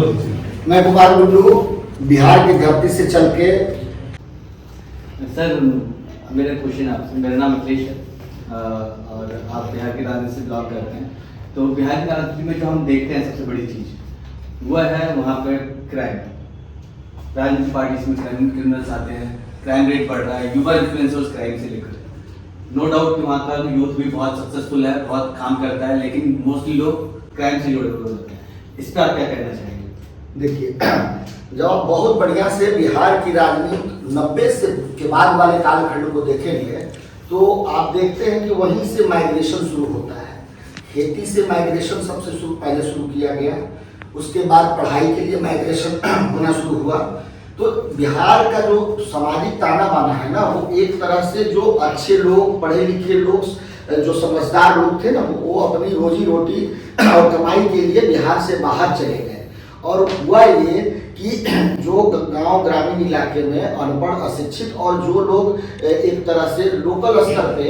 मैं कुमार गुड्डू बिहार की धरती से चल के। सर मेरा क्वेश्चन आपसे, मेरा नाम अखिलेश है और आप बिहार की राजनीति से बिलोंग करते हैं। तो बिहार की राजनीति में जो हम देखते हैं सबसे बड़ी चीज़ वह है वहाँ पर क्राइम। राजनीतिक पार्टी में क्रिमिनल्स आते हैं, क्राइम रेट बढ़ रहा है, युवा इन्फ्लुएंसर्स क्राइम से लेकर। नो डाउट कि वहाँ का यूथ भी बहुत सक्सेसफुल है, बहुत काम करता है, लेकिन मोस्टली लोग क्राइम से जुड़े हुए होते हैं। इस पर आप क्या कहना चाहेंगे? देखिए, जब आप बहुत बढ़िया से बिहार की राजनीति 90 से के बाद वाले कालखंड को देखेंगे तो आप देखते हैं कि वहीं से माइग्रेशन शुरू होता है। खेती से माइग्रेशन सबसे पहले शुरू किया गया, उसके बाद पढ़ाई के लिए माइग्रेशन होना शुरू हुआ। तो बिहार का जो सामाजिक ताना बाना है ना, वो एक तरह से जो अच्छे लोग, पढ़े लिखे लोग, जो समझदार लोग थे ना, वो अपनी रोजी रोटी और कमाई के लिए बिहार से बाहर चले गए। और हुआ ये कि जो गांव ग्रामीण इलाके में अनपढ़, अशिक्षित और जो लोग एक तरह से लोकल स्तर पे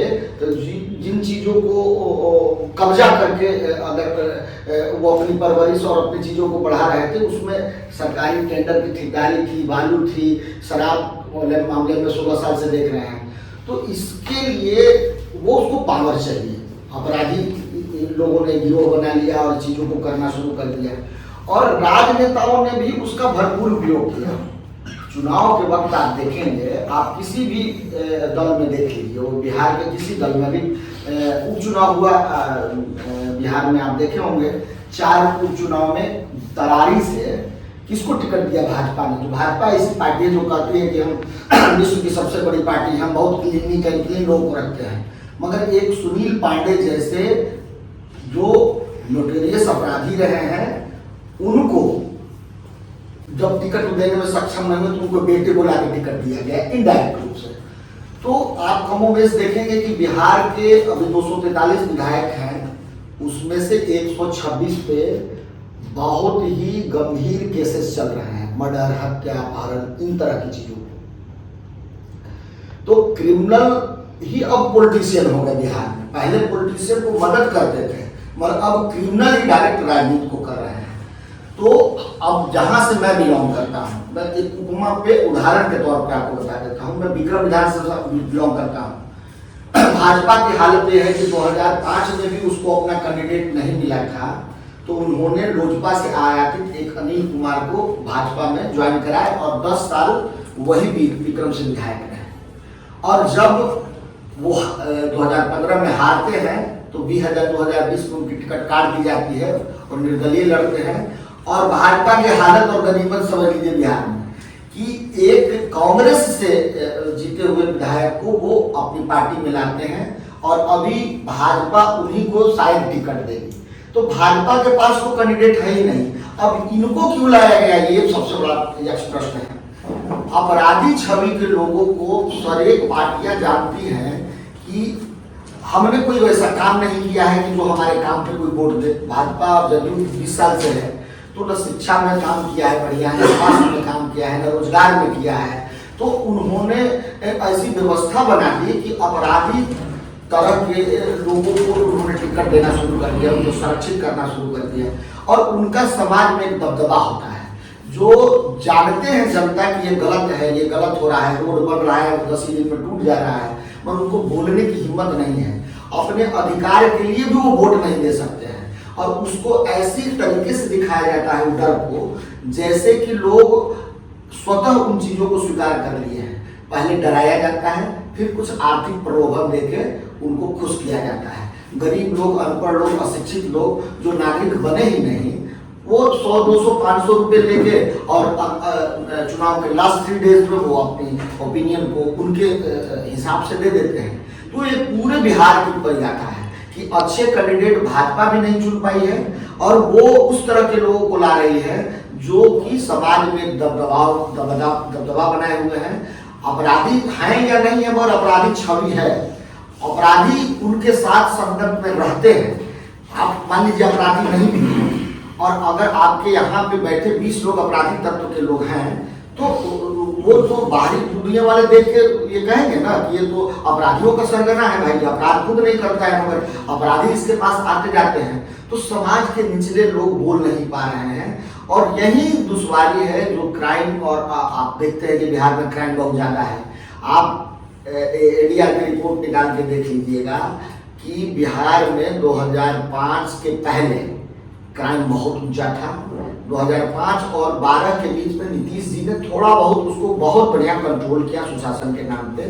जिन चीज़ों को कब्जा करके अगर वो अपनी परवरिश और अपनी चीज़ों को बढ़ा रहे थे, उसमें सरकारी टेंडर की ठेकेदारी थी, बालू थी, शराब वाले मामले में 16 साल से देख रहे हैं। तो इसके लिए वो उसको पावर चाहिए। अपराधी लोगों ने गिरोह बना लिया और चीज़ों को करना शुरू कर दिया और राजनेताओं ने भी उसका भरपूर उपयोग किया। चुनाव के वक्त आप देखेंगे, आप किसी भी दल में देख लीजिए, वो बिहार के किसी दल में भी उपचुनाव हुआ, बिहार में आप देखे होंगे 4 उपचुनाव में तरारी से किसको टिकट दिया? भाजपा ने। तो भाजपा ऐसी पार्टी है जो कहती है कि हम विश्व की सबसे बड़ी पार्टी, हम बहुत क्लीन लोगों को रखते हैं, मगर एक सुनील पांडे जैसे जो नोटेरियस अपराधी रहे हैं, उनको जब टिकट देने में सक्षम नहीं हुए तो उनको बेटे बुला के टिकट दिया गया इनडायरेक्ट रूप से। तो आप कमोबेश देखेंगे कि बिहार के अभी 243 विधायक हैं, उसमें से 126 पे बहुत ही गंभीर केसेस चल रहे हैं, मर्डर, हत्या, अपहरण, इन तरह की चीजों। तो क्रिमिनल ही अब पॉलिटिशियन हो गए बिहार में। पहले पॉलिटिशियन को मदद करते थे, मगर अब क्रिमिनल ही डायरेक्ट राजनीति को कर रहे हैं। तो अब जहां से मैं बिलोंग करता हूं, मैं एक उपमा पे उदाहरण के तौर पे आपको बता देता हूं। मैं विक्रम विधानसभा बिलोंग करता हूं। भाजपा की हालत यह है कि 2005 में भी उसको अपना कैंडिडेट नहीं मिला था, तो उन्होंने लोजपा से आयातित एक अनिल कुमार को भाजपा में ज्वाइन कराया और 10 साल वही विक्रम से विधायक रहे। और जब वो 2015 में हारते हैं तो 2020 में उनकी टिकट काट दी जाती है और निर्दलीय लड़ते हैं। और भाजपा की हालत और गनीमत समझ लीजिए बिहार में कि एक कांग्रेस से जीते हुए विधायक को वो अपनी पार्टी में लाते हैं और अभी भाजपा उन्हीं को शायद टिकट देगी। तो भाजपा के पास तो कैंडिडेट है ही नहीं, अब इनको क्यों लाया गया, ये सबसे बड़ा प्रश्न है। अपराधी छवि के लोगों को सारी पार्टियां जानती हैं कि हमने कोई वैसा काम नहीं किया है कि जो हमारे काम पे कोई वोट दे। भाजपा जदयू 20 साल से है, तो न शिक्षा में काम किया है बढ़िया, न स्वास्थ्य में काम किया है, न रोजगार में किया है। तो उन्होंने ऐसी व्यवस्था बना दी कि अपराधी तरह के लोगों को उन्होंने टिकट देना शुरू कर दिया, उनको संरक्षित करना शुरू कर दिया और उनका समाज में एक दबदबा होता है। जो जानते हैं जनता कि ये गलत है, ये गलत हो रहा है, रोड बन रहा है, 10 दिन में टूट जा रहा है, मगर उनको बोलने की हिम्मत नहीं है। अपने अधिकार के लिए भी वो वोट नहीं दे सकते हैं और उसको ऐसी तरीके से दिखाया जाता है डर को, जैसे कि लोग स्वतः उन चीजों को स्वीकार कर लिए हैं। पहले डराया जाता है, फिर कुछ आर्थिक प्रलोभन देके उनको खुश किया जाता है। गरीब लोग, अनपढ़ लोग, अशिक्षित लोग जो नागरिक बने ही नहीं, वो 100, 200, 500 रुपये लेके और चुनाव के लास्ट 3 डेज में वो अपनी ओपिनियन को उनके हिसाब से दे देते हैं। तो ये पूरे बिहार की परिगाथा है कि अच्छे कैंडिडेट भाजपा भी नहीं चुन पाई है और वो उस तरह के लोगों को ला रही है जो कि समाज में दबदबा बनाए हुए हैं। अपराधी हैं या नहीं है, मगर अपराधी छवि है। अपराधी उनके साथ संगत में रहते हैं। आप मान लीजिए अपराधी नहीं भी, और अगर आपके यहाँ पे बैठे 20 लोग अपराधी तत्व के लोग हैं, तो वो तो बाहरी दुनिया वाले देख के ये कहेंगे ना कि ये तो अपराधियों का सरगना है। भाई अपराध खुद नहीं करता है, मगर अपराधी इसके पास आते जाते हैं। तो समाज के निचले लोग बोल नहीं पा रहे हैं और यही दुश्वारी है जो क्राइम, और आप देखते हैं कि बिहार में क्राइम बहुत ज़्यादा है। आप एडीआर की रिपोर्ट निकाल के देख लीजिएगा कि बिहार में 2005 के पहले क्राइम बहुत ऊंचा था। 2005 और 12 के बीच में नीतीश जी ने थोड़ा बहुत उसको बहुत बढ़िया कंट्रोल किया सुशासन के नाम पे।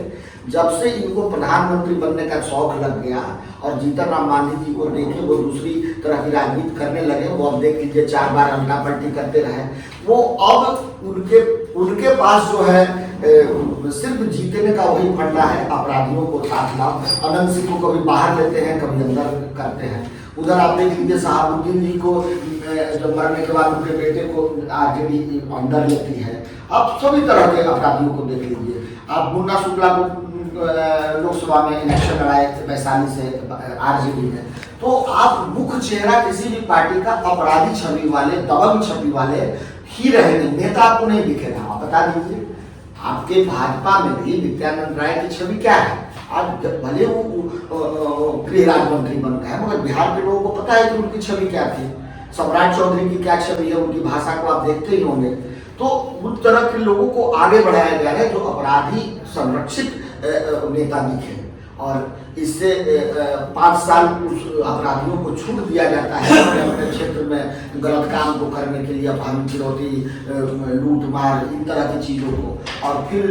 जब से इनको प्रधानमंत्री बनने का शौक लग गया और जीतन राम मांझी जी को देखे वो दूसरी तरह की राजनीति करने लगे, वो अब देख लीजिए 4 बार अल्टा पलटी करते रहे, वो अब उनके पास जो है सिर्फ जीतने का वही फंडा है, अपराधियों को साथ लाओ। अनंत सिंह को कभी बाहर लेते हैं, कभी अंदर करते हैं। उधर आप देख लीजिए शहाबुद्दीन जी को जब मरने के बाद उनके बेटे को आरजेडी अंदर लेती है। आप सभी तरह के अपराधियों को देख लीजिए। आप मुन्ना शुक्ला को लोकसभा में इलेक्शन लड़ाए वैशाली से आरजेडी में, तो आप मुख्य चेहरा किसी भी पार्टी का अपराधी छवि वाले, दबंग छवि वाले ही रहेंगे, नेता आपको नहीं दिखेगा। आप बता दीजिए आपके भाजपा में भी नित्यानंद राय की छवि क्या है? आज भले वो गृह राज्य मंत्री बन गए, मगर बिहार के लोगों को पता है कि उनकी छवि क्या थी। सम्राट चौधरी की क्या छवि है, उनकी भाषा को आप देखते ही होंगे। तो उस तरह के लोगों को आगे बढ़ाया गया है जो अपराधी संरक्षित नेता दिखे, और इससे 5 साल उस अपराधियों को छूट दिया जाता है अपने क्षेत्र में गलत काम को करने के लिए, अपहरण, फिरौती, लूट मार, इन तरह की चीज़ों को, और फिर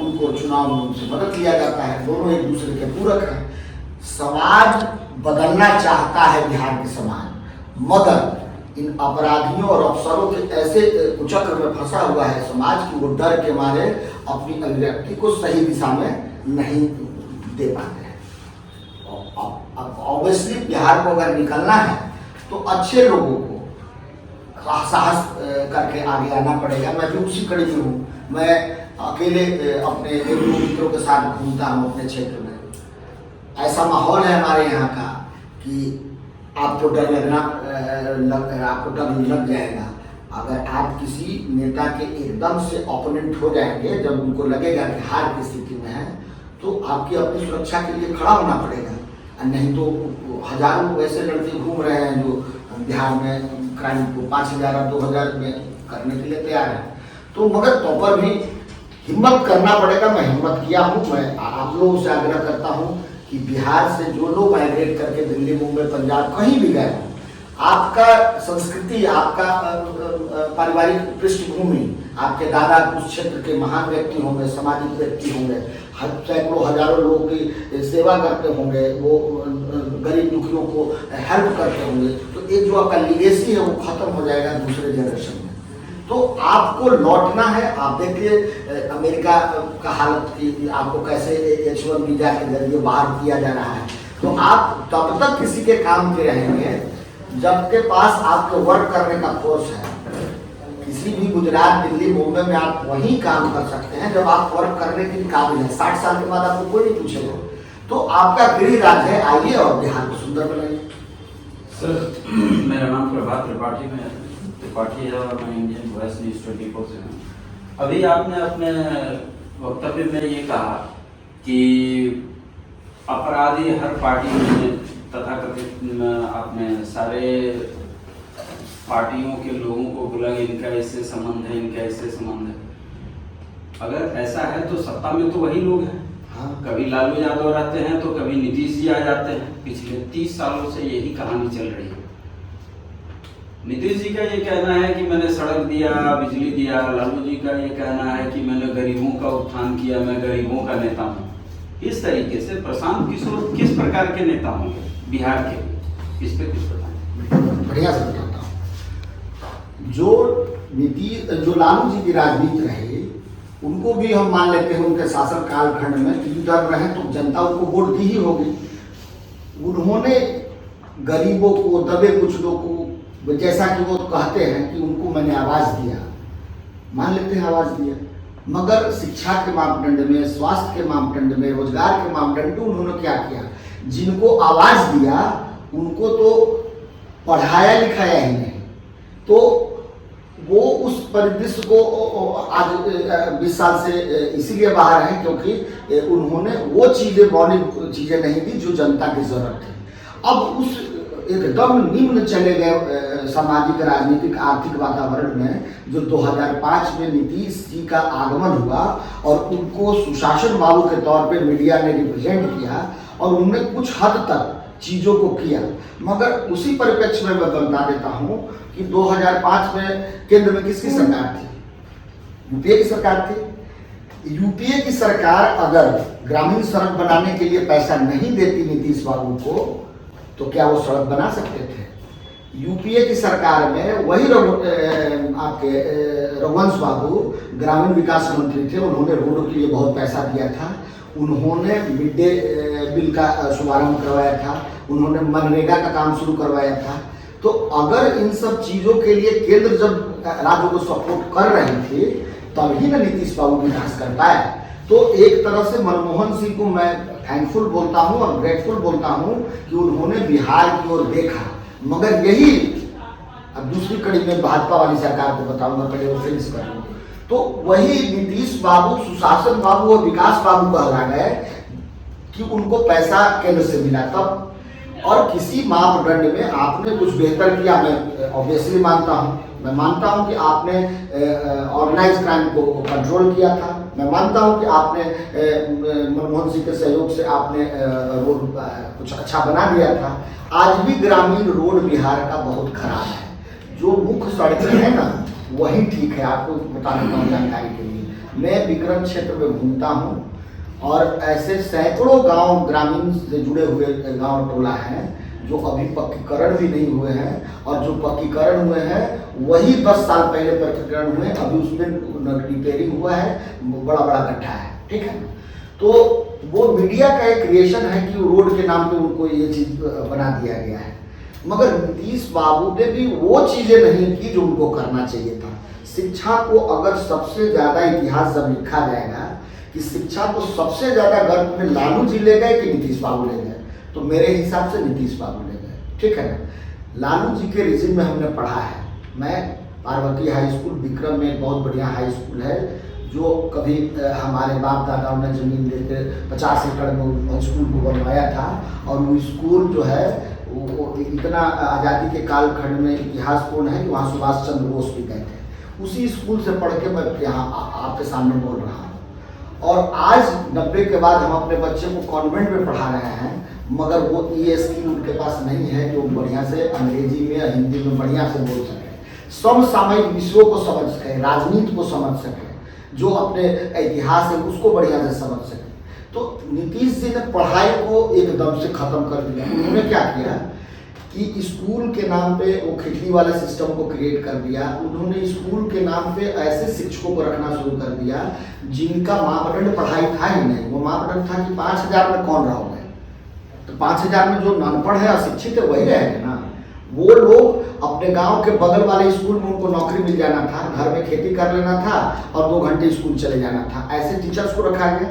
उनको चुनाव में उनसे मदद लिया जाता है। दोनों एक दूसरे के पूरक हैं। समाज बदलना चाहता है बिहार के समाज, मगर इन अपराधियों और अफसरों के ऐसे कुचक्र में फंसा हुआ है समाज कि वो डर के मारे अपनी अभिव्यक्ति को सही दिशा में नहीं दे पाते हैं। ऑब्वियसली बिहार को अगर निकलना है तो अच्छे लोगों को साहस करके आगे आना पड़ेगा। मैं भी उसी कड़ी में हूँ। मैं अकेले अपने एक दो मित्रों के साथ घूमता हूँ अपने क्षेत्र में। ऐसा माहौल है हमारे यहाँ का कि आपको डर लग जाएगा अगर आप किसी नेता के एकदम से ओपोनेंट हो जाएंगे। जब उनको लगेगा कि हार की स्थिति में है तो आपकी अपनी सुरक्षा के लिए खड़ा होना पड़ेगा, नहीं तो हजारों ऐसे लड़के घूम रहे हैं जो बिहार में क्राइम को 5000 और 2000 में करने के लिए तैयार है। तो मगर तो पर भी हिम्मत करना पड़ेगा। मैं हिम्मत किया हूँ। मैं आप लोगों से आग्रह करता हूँ कि बिहार से जो लोग माइग्रेट करके दिल्ली, मुंबई, पंजाब कहीं भी गए हों, आपका संस्कृति, आपका पारिवारिक पृष्ठभूमि, आपके दादा उस क्षेत्र के महान व्यक्ति होंगे, सामाजिक व्यक्ति होंगे, सैकड़ों हजारों लोगों की सेवा करते होंगे, वो गरीब दुखियों को हेल्प करते होंगे, तो एक जो आपका लीगेसी है वो खत्म हो जाएगा दूसरे जनरेशन में। तो आपको लौटना है। आप देखिए अमेरिका का हालत की, आपको कैसे H1 वीजा के जरिए बाहर किया जा रहा है। तो आप तब तक किसी के काम के रहेंगे जब के पास आपके वर्क करने का फोर्स है। किसी भी गुजरात, दिल्ली, मुंबई में आप वही काम कर सकते हैं जब आप वर्क करने के काबिल हैं। 60 साल के बाद आपको कोई नहीं पूछेगा। तो आपका गृह राज्य है, आइए और बिहार को सुंदर बनाइए। सर, मेरा नाम प्रभात त्रिपाठी है और मैं इंडियन वॉइस न्यूज़ 24 से हूँ। अभी आपने अपने वक्तव्य में ये कहा कि अपराधी हर पार्टी में तथाकथित आपने सारे पार्टियों के लोगों को बोला इनका इससे संबंध है, इनका इससे संबंध है। अगर ऐसा है तो सत्ता में तो वही लोग हैं। हाँ। कभी लालू यादव रहते हैं तो कभी नीतीश जी आ जाते हैं। पिछले 30 सालों से यही कहानी चल रही है। नीतीश जी का ये कहना है कि मैंने सड़क दिया, बिजली दिया। लालू जी का ये कहना है कि मैंने गरीबों का उत्थान किया, मैं गरीबों का नेता हूँ। इस तरीके से प्रशांत किशोर किस प्रकार के नेता होंगे बिहार के, इस पे कुछ बताएं। बढ़िया से बताता हूँ। जो लालू जी की राजनीति रही, उनको भी हम मान लेते हैं उनके शासन कालखंड में लीडर रहे तो जनता उनको वोट दी ही होगी। उन्होंने गरीबों को, दबे कुचलों को, जैसा कि वो कहते हैं कि उनको मैंने आवाज़ दिया, मान लेते हैं आवाज़ दिया, मगर शिक्षा के मापदंड में, स्वास्थ्य के मापदंड में, रोजगार के मापदंड में उन्होंने क्या किया? जिनको आवाज़ दिया उनको तो पढ़ाया लिखाया ही नहीं। तो वो उस परिदृश्य को आज 20 साल से इसीलिए बाहर है क्योंकि उन्होंने वो चीज़ें, मौलिक चीज़ें नहीं दी जो जनता की जरूरत थी। अब उस एकदम निम्न चले गए सामाजिक, राजनीतिक, आर्थिक वातावरण में। जो 2005 में नीतीश जी का आगमन हुआ और उनको सुशासन बाबू के तौर पे मीडिया ने रिप्रेजेंट किया और उन्होंने कुछ हद तक चीज़ों को किया। मगर उसी परिप्रेक्ष्य में मैं बता देता हूँ कि 2005 में केंद्र में किसकी सरकार थी? यूपीए की सरकार थी। यूपीए की सरकार अगर ग्रामीण सड़क बनाने के लिए पैसा नहीं देती नीतीश बाबू को, तो क्या वो सड़क बना सकते थे? यूपीए की सरकार में वही आपके रघुवंश बाबू ग्रामीण विकास मंत्री थे, उन्होंने रोड के लिए बहुत पैसा दिया था, उन्होंने मिड डे मील का शुभारंभ करवाया था, उन्होंने मनरेगा का काम शुरू करवाया था। तो अगर इन सब चीज़ों के लिए केंद्र जब राज्यों को सपोर्ट कर रही थी, तभी ना नीतीश बाबू विकास कर पाए। तो एक तरह से मनमोहन सिंह को मैं थैंकफुल बोलता हूँ और ग्रेटफुल बोलता हूँ कि उन्होंने बिहार की ओर देखा। मगर यही, अब दूसरी कड़ी में भाजपा वाली सरकार को बताऊंगा, पहले वो फिनिश कर लूँ। तो वही नीतीश बाबू, सुशासन बाबू और विकास बाबू कहला गए कि उनको पैसा केंद्र से मिला तब, और किसी मापदंड में आपने कुछ बेहतर किया। मैं ऑब्वियसली मानता हूँ, मैं मानता हूं कि आपने ऑर्गेनाइज क्राइम को कंट्रोल किया था, मैं मानता हूं कि आपने मनमोहन सिंह के सहयोग से आपने रोड कुछ अच्छा बना दिया था। आज भी ग्रामीण रोड बिहार का बहुत खराब है। जो मुख्य सड़कें हैं ना वही ठीक है। आपको बता देता हूँ जानकारी के लिए, मैं विक्रम क्षेत्र में घूमता हूँ और ऐसे सैकड़ों गांव ग्रामीण से जुड़े हुए गांव टोला हैं जो अभी पक्कीकरण भी नहीं हुए हैं, और जो पक्कीकरण हुए हैं वही 10 साल पहले पक्कीकरण हुए, अभी उसमें रिपेयरिंग हुआ है, बड़ा बड़ा गड्ढा है, ठीक है। तो वो मीडिया का एक क्रिएशन है कि रोड के नाम पे उनको ये चीज़ बना दिया गया है। मगर नीतीश बाबू ने भी वो चीज़ें नहीं की जो उनको करना चाहिए था। शिक्षा को अगर सबसे ज़्यादा इतिहास जब लिखा जाएगा कि शिक्षा को सबसे ज़्यादा गर्भ में लालू जी ले गए कि नीतीश बाबू ले गए, तो मेरे हिसाब से नीतीश बाबू ले गए, ठीक है ना। लालू जी के रिजिम में हमने पढ़ा है। मैं पार्वती हाई स्कूल विक्रम में बहुत बढ़िया हाई स्कूल है, जो कभी हमारे बाप दादाओं ने ज़मीन लेकर 50 एकड़ में स्कूल को बनवाया था, और वो स्कूल जो है वो इतना आज़ादी के कालखंड में इतिहासपूर्ण है कि वहाँ सुभाष चंद्र बोस भी गए थे। उसी स्कूल से पढ़ के मैं यहाँ आपके सामने बोल रहा हूँ। और आज 90 के बाद हम अपने बच्चे को कॉन्वेंट में पढ़ा रहे हैं, मगर वो ये स्किल उनके पास नहीं है जो बढ़िया से अंग्रेजी में या हिंदी में बढ़िया से बोल सके, समसामयिक विषयों को समझ सके, राजनीति को समझ सके, जो अपने इतिहास है उसको बढ़िया से समझ सके। तो नीतीश जी ने पढ़ाई को एकदम से खत्म कर दिया। उन्होंने क्या किया कि स्कूल के नाम पे वो खिचड़ी वाले सिस्टम को क्रिएट कर दिया। उन्होंने स्कूल के नाम पे ऐसे शिक्षकों को रखना शुरू कर दिया जिनका मापदंड पढ़ाई था ही नहीं। वो मापदंड था कि 5000 में कौन रहोगे, तो 5000 में जो अनपढ़ है, अशिक्षित है, वही रहेंगे ना। वो लोग अपने गांव के बगल वाले स्कूल में उनको नौकरी मिल जाना था, घर में खेती कर लेना था और 2 घंटे स्कूल चले जाना था। ऐसे टीचर्स को रखा गया,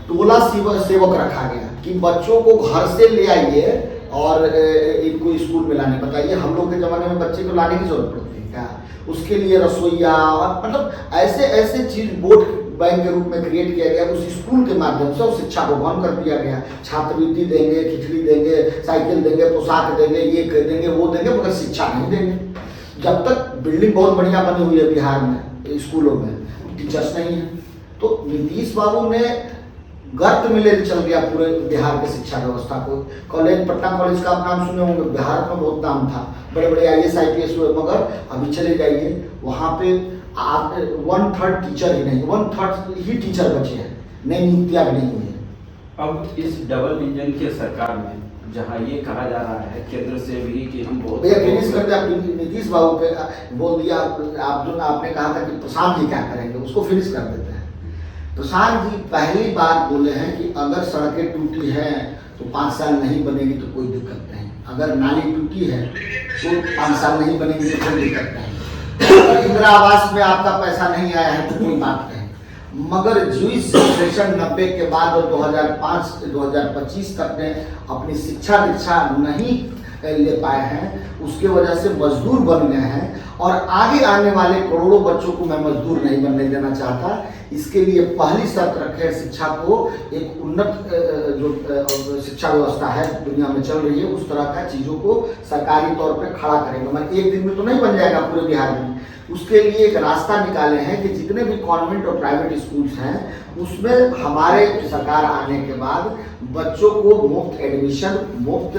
टोला सेवक रखा गया कि बच्चों को घर से ले आइए और इनको स्कूल में लाने। बताइए, हम लोग के ज़माने में बच्चे को लाने की जरूरत पड़ती है क्या? उसके लिए रसोईया और मतलब ऐसे ऐसे चीज़ वोट बैंक के रूप में क्रिएट किया गया। उस स्कूल के माध्यम से उस शिक्षा को बंद कर दिया गया। छात्रवृत्ति देंगे, खिचड़ी देंगे, साइकिल देंगे, पोशाक देंगे, ये देंगे, वो देंगे, मगर शिक्षा नहीं देंगे। जब तक बिल्डिंग बहुत बढ़िया बनी हुई है बिहार में स्कूलों में, टीचर्स नहीं है। तो नीतीश बाबू ने गर्त में ले चल गया पूरे बिहार के शिक्षा व्यवस्था को। कॉलेज, पटना कॉलेज का आप नाम सुने होंगे, बिहार में बहुत नाम था, बड़े बड़े IAS IPS हुए, मगर अभी चले जाइए वहाँ पे आप 1/3 टीचर ही नहीं, 1/3 ही टीचर बचे हैं, नई नियुक्तियाँ भी नहीं हुई है। अब इस डबल इंजन के सरकार में जहाँ ये कहा जा रहा है केंद्र से भी कि हम बहुत भैया फिनिश करते हैं। नीतीश बाबू पे बोल दिया आप, जो आपने कहा था कि प्रशांत जी क्या करेंगे, उसको फिनिश कर देते हैं। प्रशांत जी पहली बार बोले हैं कि अगर सड़कें टूटी हैं तो 5 साल नहीं बनेगी तो कोई दिक्कत नहीं, अगर नाली टूटी है तो 5 साल नहीं बनेगी तो कोई दिक्कत नहीं, अगर इंदिरा आवास में आपका पैसा नहीं आया है तो कोई बात नहीं। मगर जिस सेशन 90 के बाद और 2005 से 2025 तक ने अपनी शिक्षा दीक्षा नहीं ले पाए हैं, उसके वजह से मजदूर बन गए हैं और आगे आने वाले करोड़ों बच्चों को मैं मजदूर नहीं बनने देना चाहता। इसके लिए पहली शर्त रखे शिक्षा को एक उन्नत जो शिक्षा व्यवस्था है दुनिया में चल रही है उस तरह का चीज़ों को सरकारी तौर पे खड़ा करेंगे। मैं एक दिन में तो नहीं बन जाएगा पूरे बिहार में, उसके लिए एक रास्ता निकाले हैं कि जितने भी कॉन्वेंट और प्राइवेट स्कूल्स हैं उसमें हमारे सरकार आने के बाद बच्चों को मुफ्त एडमिशन, मुफ्त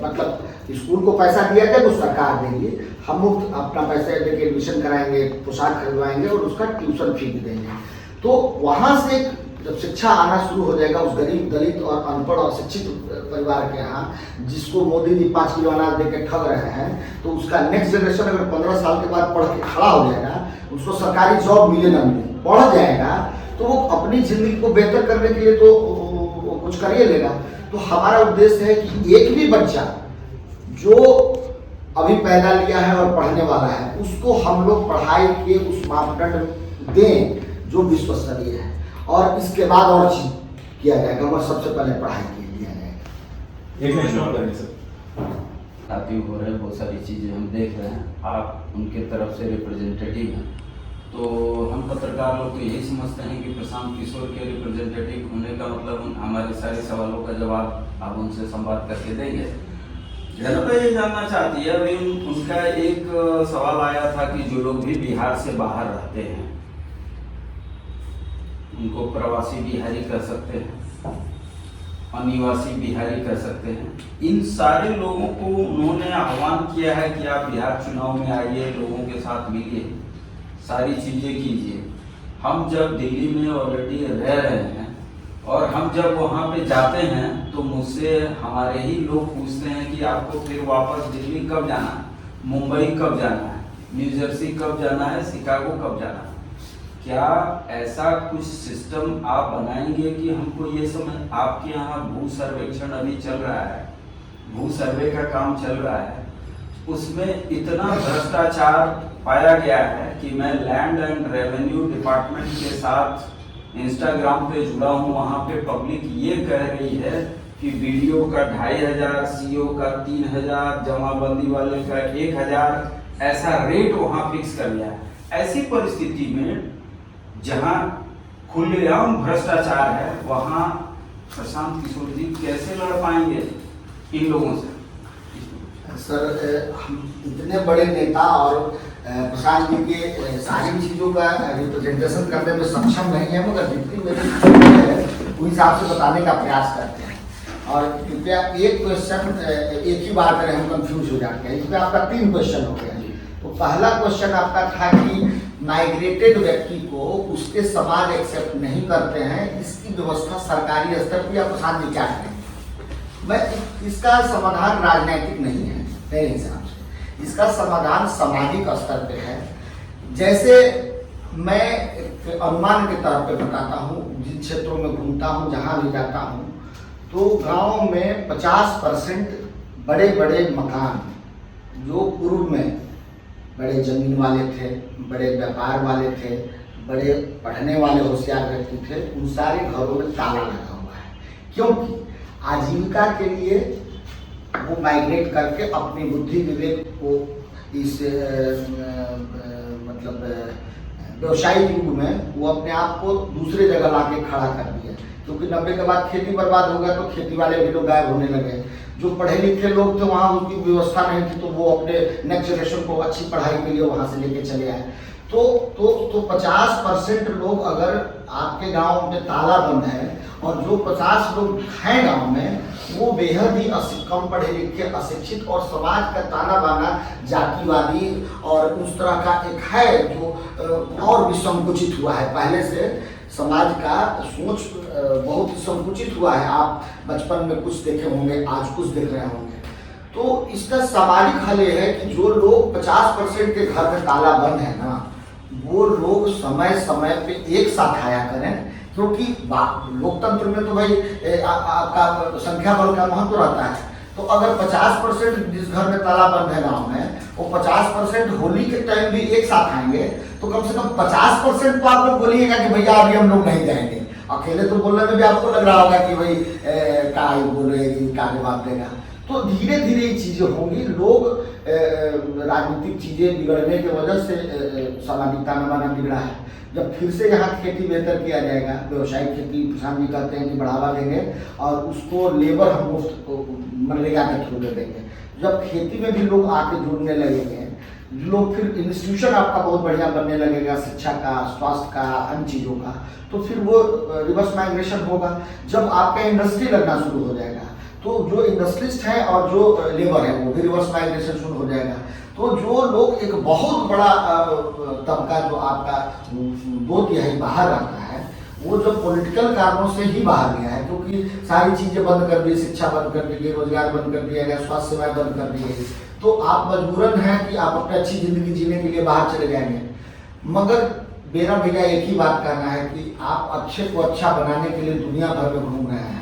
मतलब स्कूल को पैसा दिया जाए वो सरकार देंगे, हम मुफ्त अपना पैसा देके एडमिशन कराएंगे, पोशाक खरीदवाएंगे और उसका ट्यूशन फी भी देंगे। तो वहाँ से जब शिक्षा आना शुरू हो जाएगा उस गरीब, दलित और अनपढ़ और शिक्षित परिवार के यहाँ, जिसको मोदी जी 5 किलो अनाज देके ठग रहे हैं, तो उसका नेक्स्ट जनरेशन अगर 15 साल के बाद पढ़ के खड़ा हो जाएगा, उसको सरकारी जॉब मिले ना मिले, पढ़ जाएगा तो वो अपनी जिंदगी को बेहतर करने के लिए तो कुछ कर ही लेगा। तो हमारा उद्देश्य है कि एक भी बच्चा जो अभी पैदा लिया है और पढ़ने वाला है उसको हम लोग पढ़ाई के उस मापदंड दें जो विश्व स्तरीय है, और इसके बाद और चीज किया जाएगा, और सबसे पहले पढ़ाई के लिए जाएगा। एक मिनट और करेंगे सर। हो रहे हैं, बहुत सारी चीज़ें हम देख रहे हैं, आप उनके तरफ से रिप्रेजेंटेटिव हैं, तो हम पत्रकार लोग तो यही समझते हैं कि प्रशांत किशोर के रिप्रेजेंटेटिव होने का मतलब हमारे सारे सवालों का जवाब आप उनसे संवाद करके देंगे। जनता ये जानना चाहती है, अभी उनका एक सवाल आया था कि जो लोग भी बिहार से बाहर रहते हैं उनको प्रवासी बिहारी कह सकते हैं, अनिवासी बिहारी कह सकते हैं। इन सारे लोगों को उन्होंने आह्वान किया है कि आप बिहार चुनाव में आइए, लोगों के साथ मिलिए, सारी चीज़ें कीजिए। हम जब दिल्ली में ऑलरेडी रह रहे हैं और हम जब वहाँ पे जाते हैं तो मुझसे हमारे ही लोग पूछते हैं कि आपको फिर वापस दिल्ली कब जाना है, मुंबई कब जाना है, न्यू जर्सी कब जाना है, शिकागो कब जाना है। क्या ऐसा कुछ सिस्टम आप बनाएंगे कि हमको ये समझ, आपके यहाँ भू सर्वेक्षण अभी चल रहा है, भू सर्वे का काम चल रहा है, उसमें इतना भ्रष्टाचार पाया गया है कि मैं लैंड एंड रेवेन्यू डिपार्टमेंट के साथ इंस्टाग्राम पे जुड़ा हूँ, वहाँ पे पब्लिक ये कह रही है कि वीडियो का 2500, सीओ का 3000, जमाबंदी वाले का 1000, ऐसा रेट वहाँ फिक्स कर लिया है। ऐसी परिस्थिति में जहाँ खुलेआम भ्रष्टाचार है वहाँ प्रशांत किशोर जी कैसे लड़ पाएंगे इन लोगों से? सर, हम इतने बड़े नेता और प्रशांत जी के सारी चीज़ों का रिप्रेजेंटेशन करने में सक्षम नहीं है, मगर जितनी मेरी है उस हिसाब से बताने का प्रयास करते हैं। और कृपया एक क्वेश्चन एक ही बार करें, हम कंफ्यूज हो जाते हैं। इसमें आपका 3 क्वेश्चन हो गया। तो पहला क्वेश्चन आपका था कि माइग्रेटेड व्यक्ति को उसके समाज एक्सेप्ट नहीं करते हैं, इसकी व्यवस्था सरकारी स्तर पर या प्रशांत जी क्या करें? मैं इसका समाधान राजनीतिक नहीं है मेरे हिसाब से, इसका समाधान सामाजिक स्तर पे है। जैसे मैं एक अनुमान के तौर पे बताता हूँ, जिन क्षेत्रों में घूमता हूँ, जहाँ भी जाता हूँ, तो गांव में 50% बड़े बड़े मकान जो पूर्व में बड़े जमीन वाले थे, बड़े व्यापार वाले थे, बड़े पढ़ने वाले होशियार व्यक्ति थे, उन सारे घरों में ताला लगा हुआ है, क्योंकि आजीविका के लिए वो माइग्रेट करके अपनी बुद्धि विवेक को इस मतलब व्यवसायिक युग में वो अपने आप को दूसरे जगह लाके खड़ा कर दिया। क्योंकि 90 के बाद खेती बर्बाद हो गया तो खेती वाले भी लोग गायब होने लगे। जो पढ़े लिखे लोग थे वहाँ उनकी व्यवस्था नहीं थी, तो वो अपने नेक्स्ट जनरेशन को अच्छी पढ़ाई के लिए वहाँ से लेके चले आए। तो 50% लोग अगर आपके गांव में ताला बंद है और जो 50 लोग हैं गांव में वो बेहद ही कम पढ़े लिखे, अशिक्षित और समाज का ताना बाना जातिवादी और उस तरह का एक है जो और भी संकुचित हुआ है। पहले से समाज का सोच बहुत ही संकुचित हुआ है। आप बचपन में कुछ देखे होंगे, आज कुछ देख रहे होंगे। तो इसका सामाजिक हल ये है कि जो लोग 50% के घर में ताला बंद है ना, वो लोग समय समय पे एक साथ आया करें, क्योंकि लोकतंत्र में तो भाई आपका संख्या बल का महत्व रहता है। तो अगर 50% जिस घर में ताला बंद है गाँव में, वो 50% होली के टाइम भी एक साथ आएंगे, तो कम से कम 50% तो आप लोग बोलिएगा कि भैया अभी हम लोग नहीं जाएंगे। अकेले तो बोलने में भी आपको लग रहा होगा कि भाई क्या बोल रहे हैं, क्या जवाब देगा। तो धीरे धीरे ये चीजें होंगी। लोग राजनीतिक चीजें बिगड़ने की वजह से सामाजिक ताना बाना बिगड़ा है। जब फिर से यहाँ खेती बेहतर किया जाएगा, व्यवसायिक खेती किसान भी कहते हैं कि बढ़ावा देंगे और उसको लेबर हम मुफ्त मनरेगा के थ्रू दे देंगे। जब खेती में भी लोग आके जुड़ने लगेंगे, लोग फिर इंस्टीट्यूशन आपका बहुत बढ़िया बनने लगेगा, शिक्षा का, स्वास्थ्य का, अन्य चीज़ों का, तो फिर वो रिवर्स माइग्रेशन होगा। जब आपका इंडस्ट्री लगना शुरू हो जाएगा तो जो इंडस्ट्रिस्ट है और जो लेबर है वो भी रिवर्स माइग्रेशन शुरू हो जाएगा। तो जो लोग एक बहुत बड़ा तबका जो आपका 2/3 बाहर रहता है, वो जो पॉलिटिकल कारणों से ही बाहर गया है, क्योंकि सारी चीजें बंद कर दी, शिक्षा बंद कर दी गई, रोजगार बंद कर दिया गया, स्वास्थ्य सेवाएं बंद कर दी गई, तो आप मजबूरन है कि आप अपनी अच्छी जिंदगी जीने के लिए बाहर चले जाएंगे। मगर मेरा भैया एक ही बात कहना है कि आप अच्छे को अच्छा बनाने के लिए दुनिया भर में घूम रहे हैं।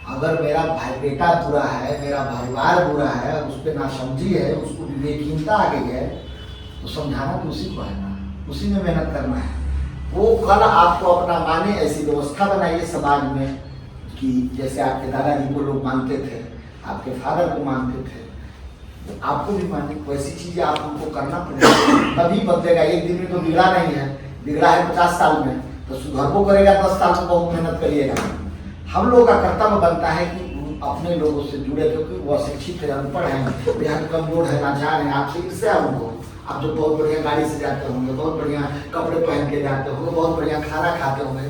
अगर मेरा भाई बेटा बुरा है, मेरा परिवार बुरा है, उस पर नासमझी है, उसको विवेकहीनता आ गई है, तो समझाना तो उसी को है ना, उसी में मेहनत करना है। वो कल आपको अपना माने, ऐसी व्यवस्था बनाइए समाज में कि जैसे आपके दादाजी को लोग मानते थे, आपके फादर को मानते थे, तो आपको भी माने, वैसी चीजें आप उनको करना पड़ेगा, तभी बदलेगा। एक दिन में तो बिगड़ा नहीं है, बिगड़ा है 50 साल में, तो सुधार को करेगा 10 साल में, बहुत मेहनत करिएगा। हम लोगों का कर्तव्य बनता है कि अपने लोगों से जुड़े, क्योंकि वो शिक्षित है, अनपढ़ है, बेहद कमजोर है, लाचार है, आपसे इससे उनको आप जो बहुत बढ़िया गाड़ी से जाते होंगे, बहुत बढ़िया कपड़े पहन के जाते होंगे, बहुत बढ़िया खाना खाते होंगे,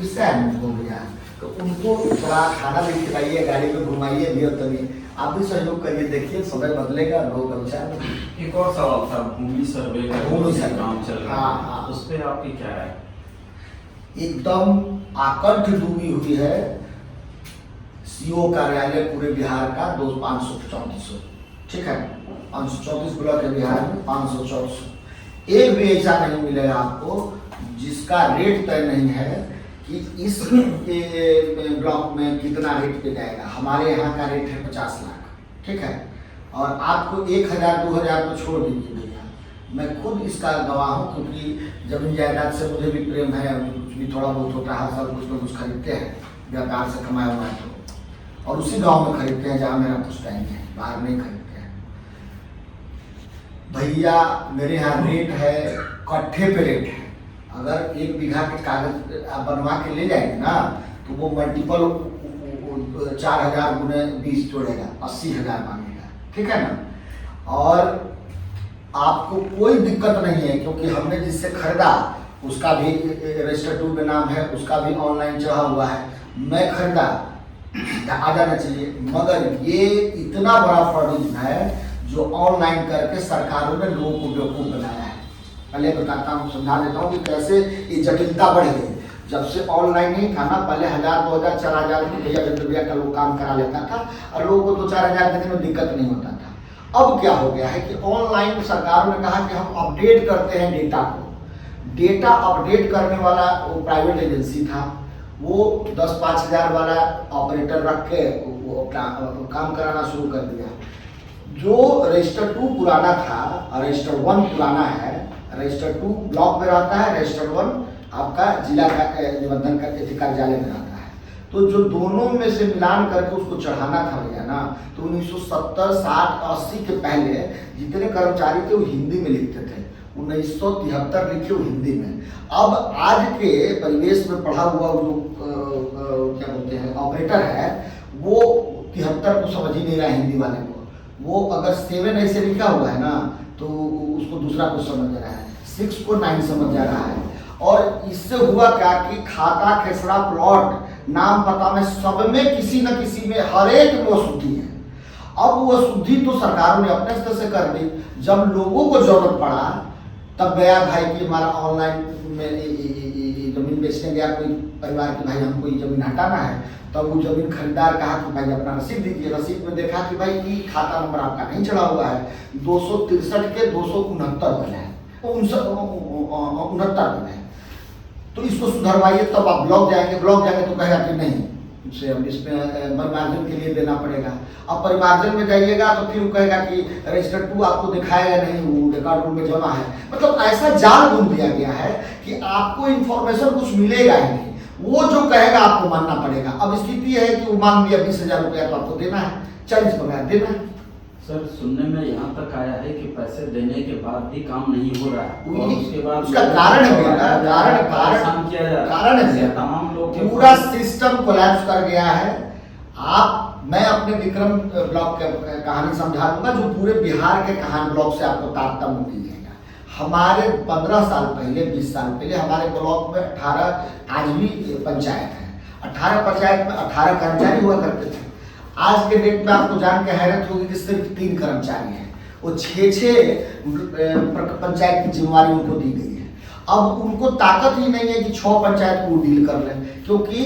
इससे है उनको भैया, तो उनको थोड़ा खाना भी खिलाइए, गाड़ी में घुमाइए भी, तभी आप भी सहयोग करिए, देखिए समय बदलेगा, लोग विचार। एक और सवाल था, भूमि सर्वे का भूमि सर्वे काम चल रहा है, हाँ। उस पर आपकी क्या है? एकदम आकंठ डूबी हुई है सीओ कार्यालय पूरे बिहार का 534, ठीक है, 534 ब्लॉक है बिहार में, 534 एक भी ऐसा नहीं मिलेगा आपको जिसका रेट तय नहीं है कि इस ब्लॉक में कितना रेट पे जाएगा। हमारे यहाँ का रेट है 50 लाख, ठीक है, और आपको 1000 2000 तो छोड़ दीजिए भैया, मैं खुद इसका गवाह हूँ, क्योंकि जमीन जायदाद से मुझे भी प्रेम है, कुछ भी थोड़ा बहुत होता है, हर साल कुछ ना कुछ खरीदते हैं, व्यापार से कमाया हुआ है तो, और उसी गांव में खरीदते हैं जहाँ मेरा कुछ टाइम है, बाहर नहीं खरीदते हैं भैया। मेरे यहाँ रेट है, कट्ठे पे रेट है। अगर 1 बीघा के कागज आप बनवा के ले जाएंगे ना, तो वो मल्टीपल 4000 गुने 20 जोड़ेगा, 80,000 मांगेगा, ठीक है ना। और आपको कोई दिक्कत नहीं है, क्योंकि हमने जिससे खरीदा उसका भी रजिस्टर 2 में नाम है, उसका भी ऑनलाइन चढ़ा हुआ है, मैं खरीदा, आ जाना चाहिए। मगर ये इतना बड़ा फॉर्मेट है जो ऑनलाइन करके सरकारों ने लोगों को बेवकूफ बनाया है। पहले बताता हूँ, समझा देता हूँ कि कैसे ये जटिलता बढ़ गई। जब से ऑनलाइन नहीं था ना, पहले 1000 2000 4000 भैया का लोग काम करा लेता था और लोगों को 2-4 हजार देने में दिक्कत नहीं होता था। अब क्या हो गया है कि ऑनलाइन सरकारों ने कहा कि हम अपडेट करते हैं डेटा को। डेटा अपडेट करने वाला वो प्राइवेट एजेंसी था, वो 10-5 हजार वाला ऑपरेटर रख के वो काम कराना शुरू कर दिया। जो रजिस्टर 2 पुराना था और रजिस्टर 1 पुराना है, रजिस्टर 2 ब्लॉक में रहता है, रजिस्टर 1 आपका जिला का निबंधन कार्यालय में रहता है। तो जो दोनों में से मिलान करके उसको चढ़ाना था भैया ना, तो 1970 60 80 के पहले जितने कर्मचारी थे वो हिंदी में लिखते थे, 1973 लिखे वो हिंदी में। अब आज के परिवेश में पढ़ा हुआ जो क्या बोलते हैं ऑपरेटर है, वो 73 को समझ ही नहीं रहा हिंदी वाले को। वो अगर 7 ऐसे लिखा हुआ है ना, तो उसको दूसरा कुछ समझ रहा है, 6 को 9 समझ जा रहा है। और इससे हुआ क्या कि खाता खेसरा प्लॉट नाम पता में सब में किसी न किसी में हर एक में वो शुद्धि है। अब वो शुद्धि तो सरकारों ने अपने स्तर से कर दी। जब लोगों को जरूरत पड़ा तब गया भाई कि हमारा ऑनलाइन में जमीन बेचने गया कोई परिवार की, भाई हमको ये जमीन हटाना है। तब वो जमीन खरीदार कहा कि भाई अपना रसीद दीजिए। रसीद में देखा कि भाई ये खाता नंबर आपका नहीं चढ़ा हुआ है, 263 के 269 बने हैं, 69 बने हैं, तो इसको सुधरवाइए। तब आप ब्लॉक जाएंगे, ब्लॉक जाएंगे तो कहेगा कि नहीं से हम इसमें परिमार्जन के लिए देना पड़ेगा। अब परिमार्जन में जाइएगा तो फिर वो कहेगा कि रजिस्टर 2 आपको दिखाएगा नहीं, वो रिकॉर्ड रूम में जमा है। मतलब ऐसा जाल बुन दिया गया है कि आपको इन्फॉर्मेशन कुछ मिलेगा ही नहीं, वो जो कहेगा आपको मानना पड़ेगा। अब स्थिति है कि वो मान लिया 20,000 रुपया तो आपको देना है, 40 बना देना। सर सुनने में यहाँ तक आया है कि पैसे देने के बाद भी काम नहीं हो रहा है और उसके बाद उसका कारण है बेटा, परेशान किया जा रहा है। कारण है तमाम लोग के पूरा सिस्टम कोलैप्स कर गया है। मैं अपने विक्रम ब्लॉक के कहानी समझा दूंगा जो पूरे बिहार के कहानी ब्लॉक से आपको तारतम्य मिलेगा। हमारे 15 साल पहले 20 साल पहले हमारे ब्लॉक में 18 आज भी पंचायत है, 18 पंचायत में 18 कर्मचारी हुआ करते थे। आज के डेट में आपको जान के हैरत होगी कि सिर्फ 3 कर्मचारी हैं। वो 6 पंचायत की जिम्मेवारी उनको दी गई है। अब उनको ताकत ही नहीं है कि 6 पंचायत को डील कर लें, क्योंकि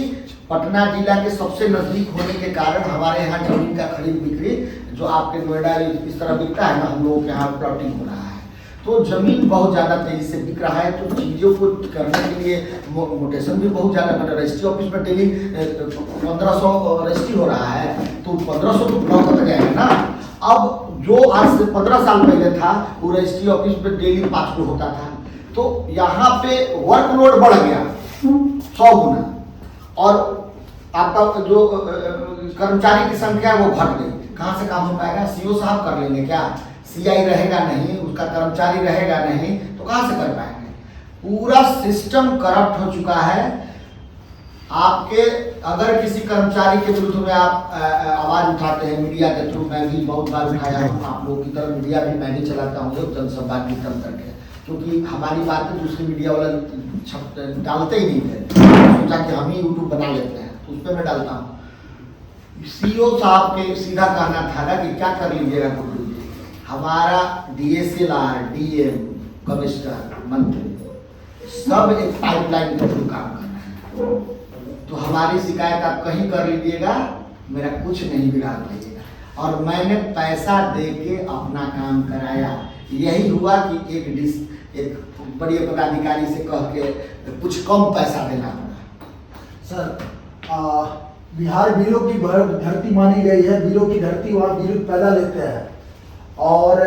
पटना जिला के सबसे नजदीक होने के कारण हमारे यहाँ जमीन का खरीद बिक्री जो आपके नोएडा इस तरह बिकता है ना, हम लोगों के यहाँ प्लॉटिंग हो रहा है, तो जमीन बहुत ज़्यादा तेजी से बिक रहा है। तो चीज़ों को करने के लिए मोटेशन भी बहुत ज़्यादा, मतलब रजिस्ट्री ऑफिस में डेली 1500 रजिस्ट्री हो रहा है, तो 1500 तो ब्लॉक में जाएगा ना। अब जो आज से 15 साल पहले था वो रजिस्ट्री ऑफिस में डेली 5 होता था, तो यहाँ पे वर्कलोड बढ़ गया 100 गुना, और आपका जो कर्मचारी की संख्या है वो घट गई। कहाँ से काम हो पाएगा? सीओ साहब कर लेंगे क्या? सीआई रहेगा नहीं, उसका कर्मचारी रहेगा नहीं, तो कहाँ से कर पाएंगे? पूरा सिस्टम करप्ट हो चुका है। आपके अगर किसी कर्मचारी के विरुद्ध में आप आवाज उठाते हैं मीडिया के थ्रू, मैं भी बहुत बार उठाया हूँ, आप लोगों की तरह मीडिया भी मैं भी चलाता हूँ जनसंवाद भी कम करके, क्योंकि हमारी बातें दूसरी मीडिया वाला डालते ही नहीं थे, सोचा कि हम ही यूट्यूब बना लेते हैं, तो उस पर मैं डालता हूँ। सीओ साहब के सीधा कहना था ना कि क्या कर लीजिएगा गुड्डू जी, हमारा DSLR, DM, कमिश्नर, मंत्री सब एक पाइपलाइन के थ्रू काम कर रहे हैं, तो हमारी शिकायत आप कहीं कर लीजिएगा, मेरा कुछ नहीं बिगाड़ पाइएगा। और मैंने पैसा दे के अपना काम कराया। यही हुआ कि एक बड़े पदाधिकारी से कह के कुछ कम पैसा देना पड़ा। सर बिहार वीरों की धरती मानी गई है, वीरों की धरती वहाँ वीर पैदा लेते हैं, और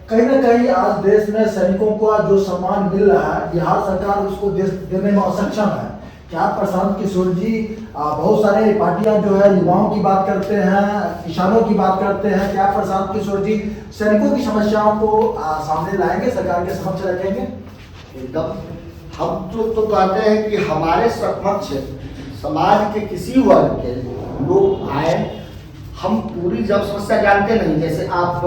कहीं ना कहीं आज देश में सैनिकों को जो सम्मान मिल रहा है बिहार सरकार उसको देने में असक्षम है। क्या प्रशांत किशोर जी बहुत सारे पार्टियां जो है युवाओं की बात करते हैं, किसानों की बात करते हैं, क्या प्रशांत किशोर जी सैनिकों की समस्याओं को सामने लाएंगे, सरकार के समक्ष रखेंगे? एकदम। हम तो कहते हैं कि हमारे समक्ष समाज के किसी वर्ग के लोग आए, हम पूरी जब समस्या जानते नहीं, जैसे आप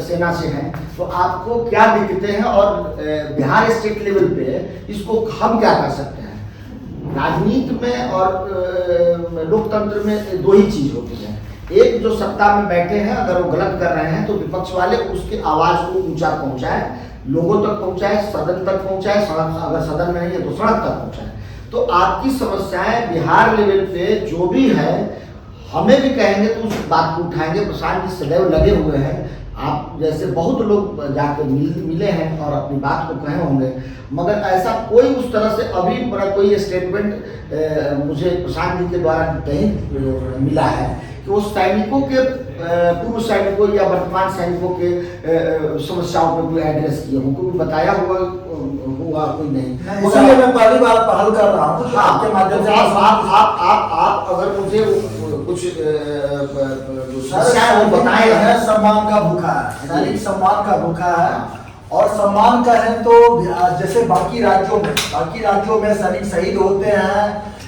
सेना से हैं तो आपको क्या दिक्कतें हैं और बिहार स्टेट लेवल पे इसको हम क्या कर सकते हैं। राजनीति में और लोकतंत्र में 2 ही चीज होती है, एक जो सत्ता में बैठे हैं अगर वो गलत कर रहे हैं तो विपक्ष वाले उसकी आवाज को ऊंचा पहुंचाए, लोगों तक पहुंचाए, सदन तक पहुंचाए, अगर सदन में नहीं है तो सड़क तक पहुंचाए। तो आपकी समस्याएं बिहार लेवल पे जो भी है हमें भी कहेंगे तो उस बात को उठाएंगे। प्रशांत जी सदैव लगे हुए हैं, आप जैसे बहुत लोग जाकर मिले हैं और अपनी बात को कहे होंगे, मगर ऐसा कोई उस तरह से अभी बड़ा कोई स्टेटमेंट मुझे प्रशांत जी के द्वारा नहीं मिला है कि वो सैनिकों के पूर्व सैनिकों या वर्तमान सैनिकों के समस्याओं पर कोई एड्रेस किए हों, कोई बताया हुआ कोई नहीं। इसलिए मैं पहली बार पहल कर रहा हूँ आपके माध्यम से। आप अगर मुझे कुछ बताए हैं, सम्मान का भूखा है, सैनिक सम्मान का भूखा है, और सम्मान का है तो जैसे बाकी राज्यों में सैनिक शहीद होते हैं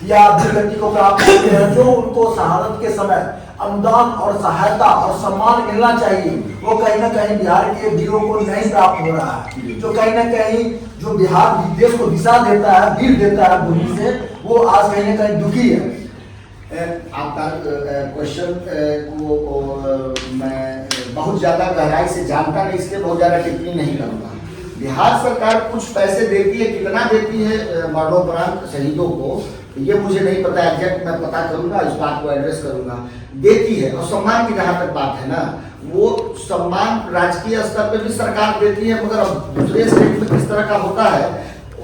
या दुर्गति को प्राप्त होते हैं, जो उनको शहादत के समय अनुदान और सहायता और सम्मान मिलना चाहिए, वो कहीं ना कहीं बिहार के वीरों को नहीं प्राप्त हो रहा है। जो कहीं ना कहीं जो बिहार देश को दिशा देता है, वीर देता है भूमि से, वो आज कहीं ना कहीं दुखी है। आपका क्वेश्चन को मैं बहुत ज़्यादा गहराई से जानता नहीं, इसलिए बहुत ज़्यादा टिप्पणी नहीं करूँगा। बिहार सरकार कुछ पैसे देती है, कितना देती है मरणोपरांत शहीदों को ये मुझे नहीं पता एग्जैक्ट, मैं पता करूँगा, इस बात को एड्रेस करूँगा। देती है, और सम्मान की जहाँ तक बात है ना, वो सम्मान राजकीय स्तर पे भी सरकार देती है, मगर अब दूसरे स्टेट में किस तरह का होता है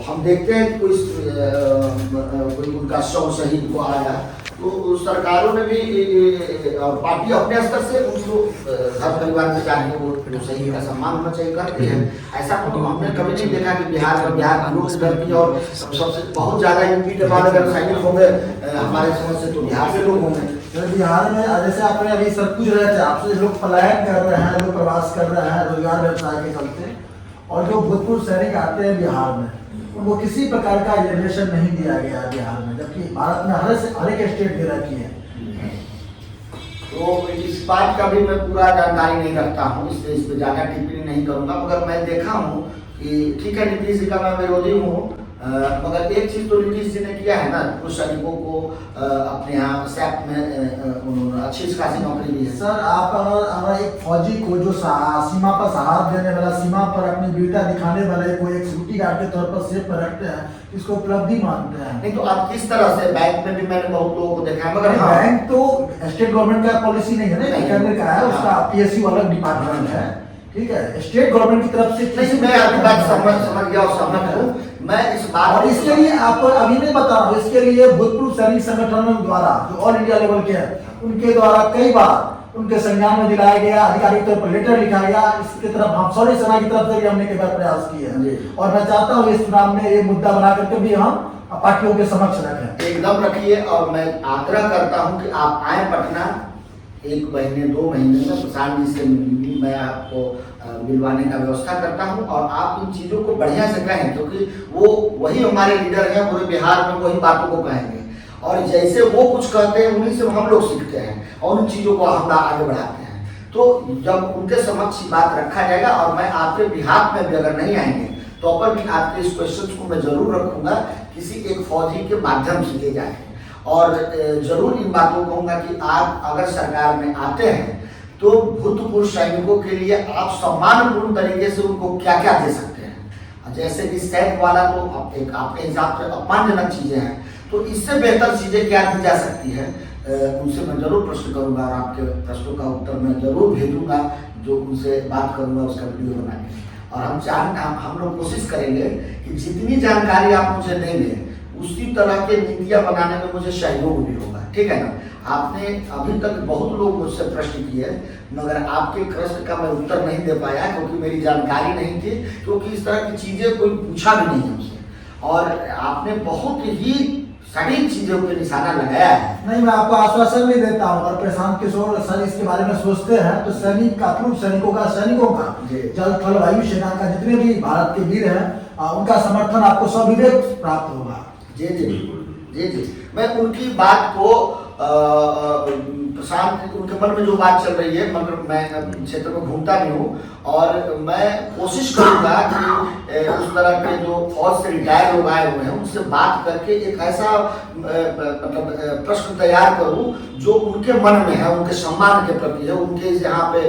हम देखते हैं। कोई उनका शव शहीद को आया तो सरकारों ने भी और पार्टी अपने स्तर से उनको घर परिवार में चाहिए वो सही का सम्मान होना चाहिए करते हैं। ऐसा तो हमने कभी नहीं देखा कि बिहार की लोग करती और सबसे बहुत ज्यादा यूपी के बाद अगर सैनिक होंगे हमारे समझ से तो बिहार से लोग होंगे। तो बिहार में जैसे आपने अभी सब पूछ रहे थे आपसे, लोग पलायन कर रहे हैं, लोग प्रवास कर रहे हैं रोजगार व्यवसाय के चलते, और जो भूतपूर्व सैनिक आते हैं बिहार में उनको किसी प्रकार का रिजर्वेशन नहीं दिया गया बिहार में, जबकि भारत में हर एक स्टेट दे रखी है। तो इस बात का भी मैं पूरा जानकारी नहीं रखता हूँ, इसलिए इस पर ज़्यादा टिप्पणी नहीं करूँगा। मगर मैं देखा हूँ कि ठीक है नीतीश जी का मैं विरोधी हूँ, मगर एक चीज़ तो नीतीश जी ने किया है ना, कुछ सैनिकों को अपने यहाँ सैप में उन्होंने अच्छी खासी नौकरी दी है। सर आप अगर एक फौजी को जो सीमा पर सहारा देने वाला, सीमा पर अपनी वीरता दिखाने वाले को एक सिक्योरिटी गार्ड के तौर पर सेफ पर रखते हैं, इसको उपलब्धि मानते हैं। नहीं तो आप किस तरह से, बैंक में भी मैंने बहुत लोगों को देखा है, मगर हाँ, बैंक तो स्टेट गवर्नमेंट का पॉलिसी नहीं है ना, केंद्र का है, उसका PSU अलग डिपार्टमेंट है, ठीक है। स्टेट गवर्नमेंट की तरफ से नहीं, मैं आपकी बात समझ गया और सहमत हूँ। मैं इस बात और इसके लिए आपको अभी नहीं बता रहा हूँ, इसके लिए भूतपूर्व सैनिक संगठनों द्वारा जो ऑल इंडिया लेवल के हैं उनके द्वारा कई बार उनके संज्ञान में दिलाया गया, आधिकारिक तौर पर लेटर लिखा गया, इसकी तरफ हम सौर्य सेना की तरफ से भी हमने कई बार प्रयास किए हैं, और मैं चाहता हूँ इस चुनाव में ये मुद्दा बना करके भी हम पार्टियों के समक्ष रखें। एकदम रखिए, और मैं आग्रह करता हूं कि आप आए पटना 1 महीने 2 महीने में, प्रशांत जी से मैं आपको मिलवाने का व्यवस्था करता हूं, और आप इन चीज़ों को बढ़िया से कहें, क्योंकि वो वही हमारे लीडर हैं, पूरे बिहार में वही बातों को कहेंगे, और जैसे वो कुछ कहते हैं उन्हीं से हम लोग सीखते हैं और उन चीज़ों को हम आगे बढ़ाते हैं। तो जब उनके समक्ष बात रखा जाएगा, और मैं आपके बिहार में भी अगर नहीं आएंगे तो पर भी आपके इस क्वेश्चन को मैं जरूर रखूंगा, किसी एक फौजी के माध्यम से ले जाके, और जरूर इन बातों को कहूँगा कि आप अगर सरकार में आते हैं तो भूतपूर्व सैनिकों के लिए आप सम्मानपूर्ण तरीके से उनको क्या क्या दे सकते हैं। जैसे कि सैप वाला तो एक आपके हिसाब से अपमानजनक चीज़ें हैं, तो इससे बेहतर चीज़ें क्या दी जा सकती है, उनसे मैं जरूर प्रश्न करूंगा, और आपके प्रश्नों का उत्तर मैं जरूर भेजूंगा, जो उनसे बात करूंगा उसका वीडियो बना के। और हम लोग कोशिश करेंगे कि जितनी जानकारी आप मुझे देंगे उसी तरह के नीतियाँ बनाने में मुझे सहयोग भी होगा, ठीक है ना। आपने अभी तक बहुत लोग मुझसे प्रश्न किए, मगर आपके प्रश्न का मैं उत्तर नहीं दे पाया, क्योंकि मेरी जानकारी नहीं थी, क्योंकि इस तरह की चीज़ें कोई पूछा भी नहीं हमसे, और आपने बहुत ही सटीक चीज़ों पे निशाना लगाया है। नहीं, मैं आपको आश्वासन भी देता हूँ, और प्रशांत किशोर सर इसके बारे में सोचते हैं तो सैनिक का, पूर्व सैनिकों का जल थल वायु सेना का जितने भी भारत के वीर हैं उनका समर्थन आपको सविवेक प्राप्त होगा। जी जी जी जी, मैं उनकी बात को प्रशांत, उनके मन में जो बात चल रही है, मगर मैं क्षेत्र में घूमता भी हूँ, और मैं कोशिश करूँगा कि उस तरह के जो फौज से रिटायर लोग आए हुए हैं उनसे बात करके एक ऐसा मतलब प्रश्न तैयार करूँ जो उनके मन में है, उनके सम्मान के प्रति है, उनके यहाँ पे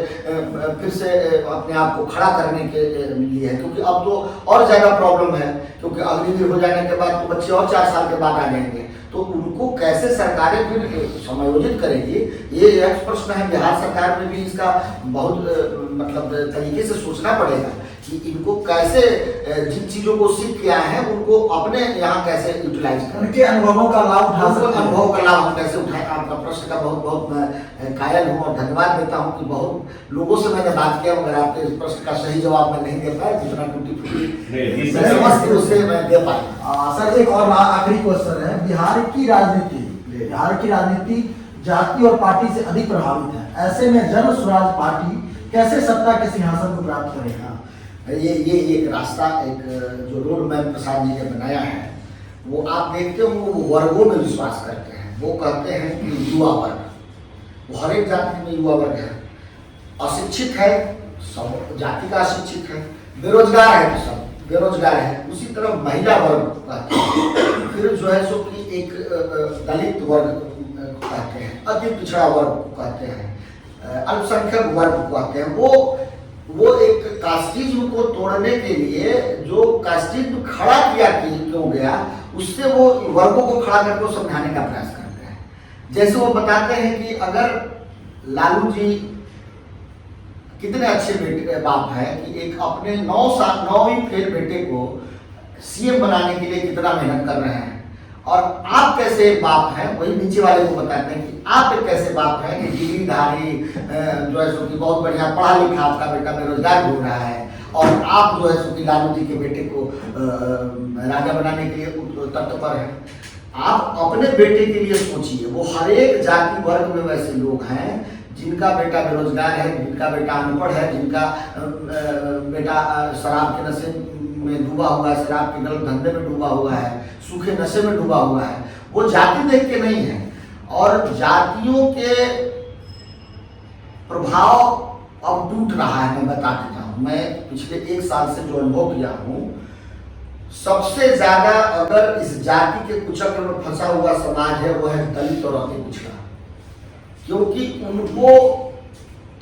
फिर से अपने आप को खड़ा करने के लिए है, क्योंकि अब तो और ज़्यादा प्रॉब्लम है, क्योंकि अग्निवीर हो जाने के बाद तो बच्चे और 4 साल के बाद आ जाएंगे, तो उनको कैसे सरकारें फिर समायोजित करेंगी, ये एक प्रश्न है। बिहार सरकार में भी इसका बहुत मतलब तरीके से सोचना पड़ेगा कि इनको कैसे, जिन चीज़ों को सीख के आए हैं उनको अपने यहाँ कैसे यूटिलाइज करें, उनके अनुभवों का लाभ उठा सकते हैं। अनुभव का लाभ हम कैसे उठाएं। आपका प्रश्न का बहुत बहुत मैं कायल हूँ और धन्यवाद देता हूँ कि बहुत लोगों से मैंने बात किया, मगर आपके इस प्रश्न का सही जवाब मैं नहीं दे पाया, जितना टूटी समझती उससे मैं दे पाया। सर एक और आखिरी क्वेश्चन है, बिहार की राजनीति जाति और पार्टी से अधिक प्रभावित है, ऐसे में जन स्वराज पार्टी कैसे सत्ता के सिंहासन को प्राप्त करेगा? ये एक रास्ता, एक जो रोड मैप प्रसाद जी ने बनाया है, वो आप देखते हो वो वर्गों में विश्वास करते हैं। वो कहते हैं कि युवा वर्ग, वो हर एक जाति में युवा वर्ग है, अशिक्षित है सब जाति का अशिक्षित है, बेरोजगार है तो सब बेरोजगार है, उसी तरह महिला वर्ग कहते हैं, फिर जो है सो कि एक दलित वर्ग कहते हैं, अति पिछड़ा वर्ग कहते हैं, अल्पसंख्यक वर्ग कहते हैं। वो एक कास्टिज्म को तोड़ने के लिए जो कास्टिज्म खड़ा किया क्यों गया, उससे वो वर्गों को खड़ा करके समझाने का प्रयास करते हैं। जैसे वो बताते हैं कि अगर लालू जी कितने अच्छे बेटे बाप है कि एक अपने 9वीं फेल बेटे को CM बनाने के लिए कितना मेहनत कर रहे हैं, और आप कैसे बाप हैं, वही नीचे वाले को बताते हैं कि आप एक कैसे बाप हैं कि डिग्रीधारी जो है सो कि बहुत बढ़िया पढ़ा लिखा आपका बेटा बेरोजगार घूम रहा है, और आप जो है सो कि लालू जी के बेटे को राजा बनाने के लिए तत्पर हैं। आप अपने बेटे के लिए सोचिए, वो हर एक जाति वर्ग में वैसे लोग हैं जिनका बेटा बेरोजगार है, जिनका बेटा अनपढ़ है, जिनका बेटा शराब के नशे में डूबा हुआ है, शराब के गलत धंधे में डूबा हुआ है, सूखे नशे में डूबा हुआ है। वो जाति देख के नहीं है, और जातियों के प्रभाव अब टूट रहा है। मैं बता देता हूँ, मैं पिछले 1 साल से जो अनुभव किया हूँ, सबसे ज्यादा अगर इस जाति के कुचक्र में फंसा हुआ समाज है वो है दलित और अति पिछड़ा, क्योंकि उनको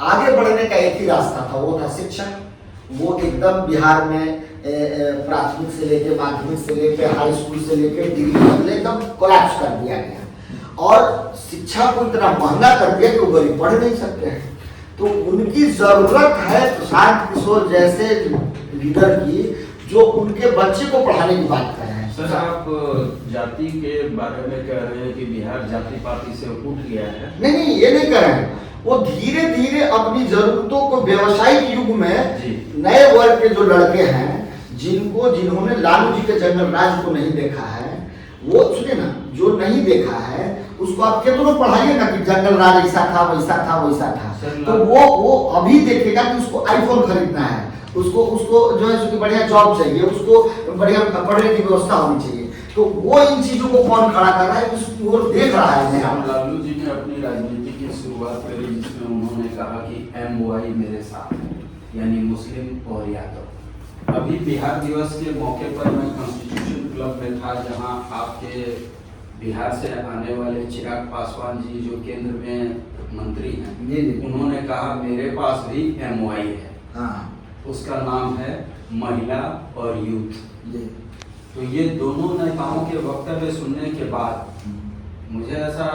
आगे बढ़ने का एक ही रास्ता था, वो था शिक्षा। वो एकदम बिहार में प्राथमिक से लेके माध्यमिक से लेके हाई स्कूल से लेके डिग्री तक एकदम कोलैप्स कर दिया गया, और शिक्षा को इतना महंगा कर दिया कि वो गरीब पढ़ नहीं सकते हैं। तो उनकी जरूरत है प्रशांत किशोर जैसे लीडर की, जो उनके बच्चे को पढ़ाने की बात कर रहे हैं। सर, आप जाति के बारे में कह रहे हैं कि बिहार जाति पाति से उठ गया है। नहीं, ये नहीं कर रहे हैं। वो धीरे धीरे अपनी जरूरतों को व्यवसायिक युग में नए वर्ग के जो लड़के हैं, जिन्होंने लालू जी के जंगल राज को नहीं देखा है, वो सुने ना, जो नहीं देखा है उसको आप कितना पढ़ाइए ना कि जंगल राज ऐसा था वैसा था वैसा था, तो वो अभी देखेगा कि उसको आईफोन खरीदना है, उसको जो है उसकी बढ़िया जॉब चाहिए, उसको बढ़िया पढ़ने की व्यवस्था होनी चाहिए। तो वो इन चीजों को कौन खड़ा कर रहा है, वो देख रहा है। लालू जी ने अपनी राजनीति की शुरुआत करी जिसमें उन्होंने कहा कि MY मेरे साथ है, यानी मुस्लिम और यादव। अभी बिहार दिवस के मौके पर मैं कॉन्स्टिट्यूशन क्लब में था, जहां आपके बिहार से आने वाले चिराग पासवान जी जो केंद्र में मंत्री हैं, उन्होंने कहा मेरे पास भी MY है। हाँ, उसका नाम है महिला और यूथ। तो ये दोनों नेताओं के वक्तव्य सुनने के बाद मुझे ऐसा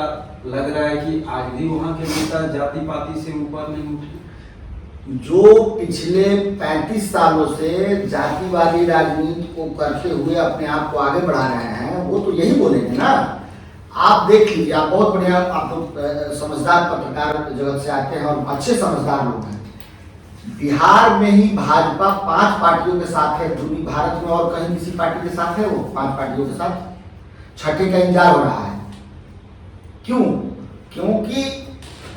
लग रहा है कि आज भी वहाँ के नेता जाति पाति से ऊपर नहीं उठे। जो पिछले 35 सालों से जातिवादी राजनीति को करते हुए अपने आप को आगे बढ़ा रहे हैं, वो तो यही बोलेंगे ना। आप देख लीजिए, आप बहुत बढ़िया, आप लोग समझदार पत्रकार जगत से आते हैं और अच्छे समझदार लोग हैं। बिहार में ही भाजपा 5 पार्टियों के साथ है, पूरी भारत में और कहीं किसी पार्टी के साथ है वो 5 पार्टियों के साथ। छठे का इंतजार हो रहा है। क्यों? क्योंकि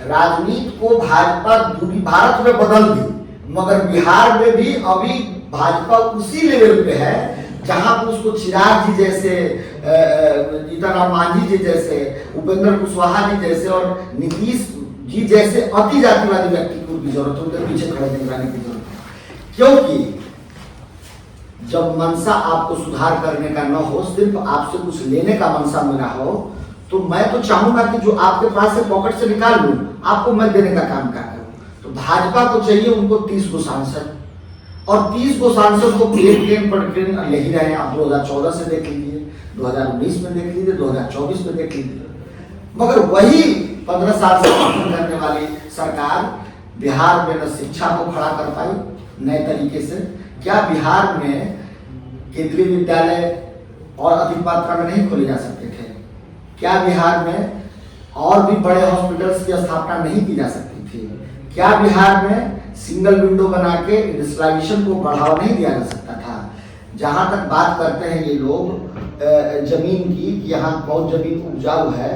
राजनीति को भाजपा पूरी भारत में बदल दी, मगर बिहार में भी अभी भाजपा उसी लेवल पे है जहां पर उसको चिराग जी जैसे, जीतनराम मांझी जी जैसे, उपेंद्र कुशवाहा जी जैसे और नीतीश जी जैसे अति जातिवादी व्यक्ति की जरूरत है, उनके पीछे खड़े निगरानी की जरूरत है। क्योंकि जब मनसा आपको सुधार करने का न हो, सिर्फ आपसे कुछ लेने का मनसा मेरा हो, तो मैं तो चाहूंगा कि जो आपके पास से पॉकेट से निकाल लूं, आपको मैं देने का काम क्या करूं। तो भाजपा को चाहिए उनको 30 को सांसद, और 30 को सांसद को ट्रेन पर ट्रेन ले ही रहे हैं। आप 2014 से देख लीजिए, 2019 में देख लीजिए, 2024 में देख लीजिए, मगर वही 15 साल से शासन करने वाली सरकार बिहार में न शिक्षा को खड़ा कर पाई नए तरीके से। क्या बिहार में केंद्रीय विद्यालय और अधिक मात्रा में नहीं खोले जा सकते थे? क्या बिहार में और भी बड़े हॉस्पिटल्स की स्थापना नहीं की जा सकती थी? क्या बिहार में सिंगल विंडो बना के इंडस्ट्रियलाइजेशन को बढ़ावा नहीं दिया जा सकता था? जहां तक बात करते हैं ये लोग जमीन की, यहाँ बहुत जमीन उपजाऊ है,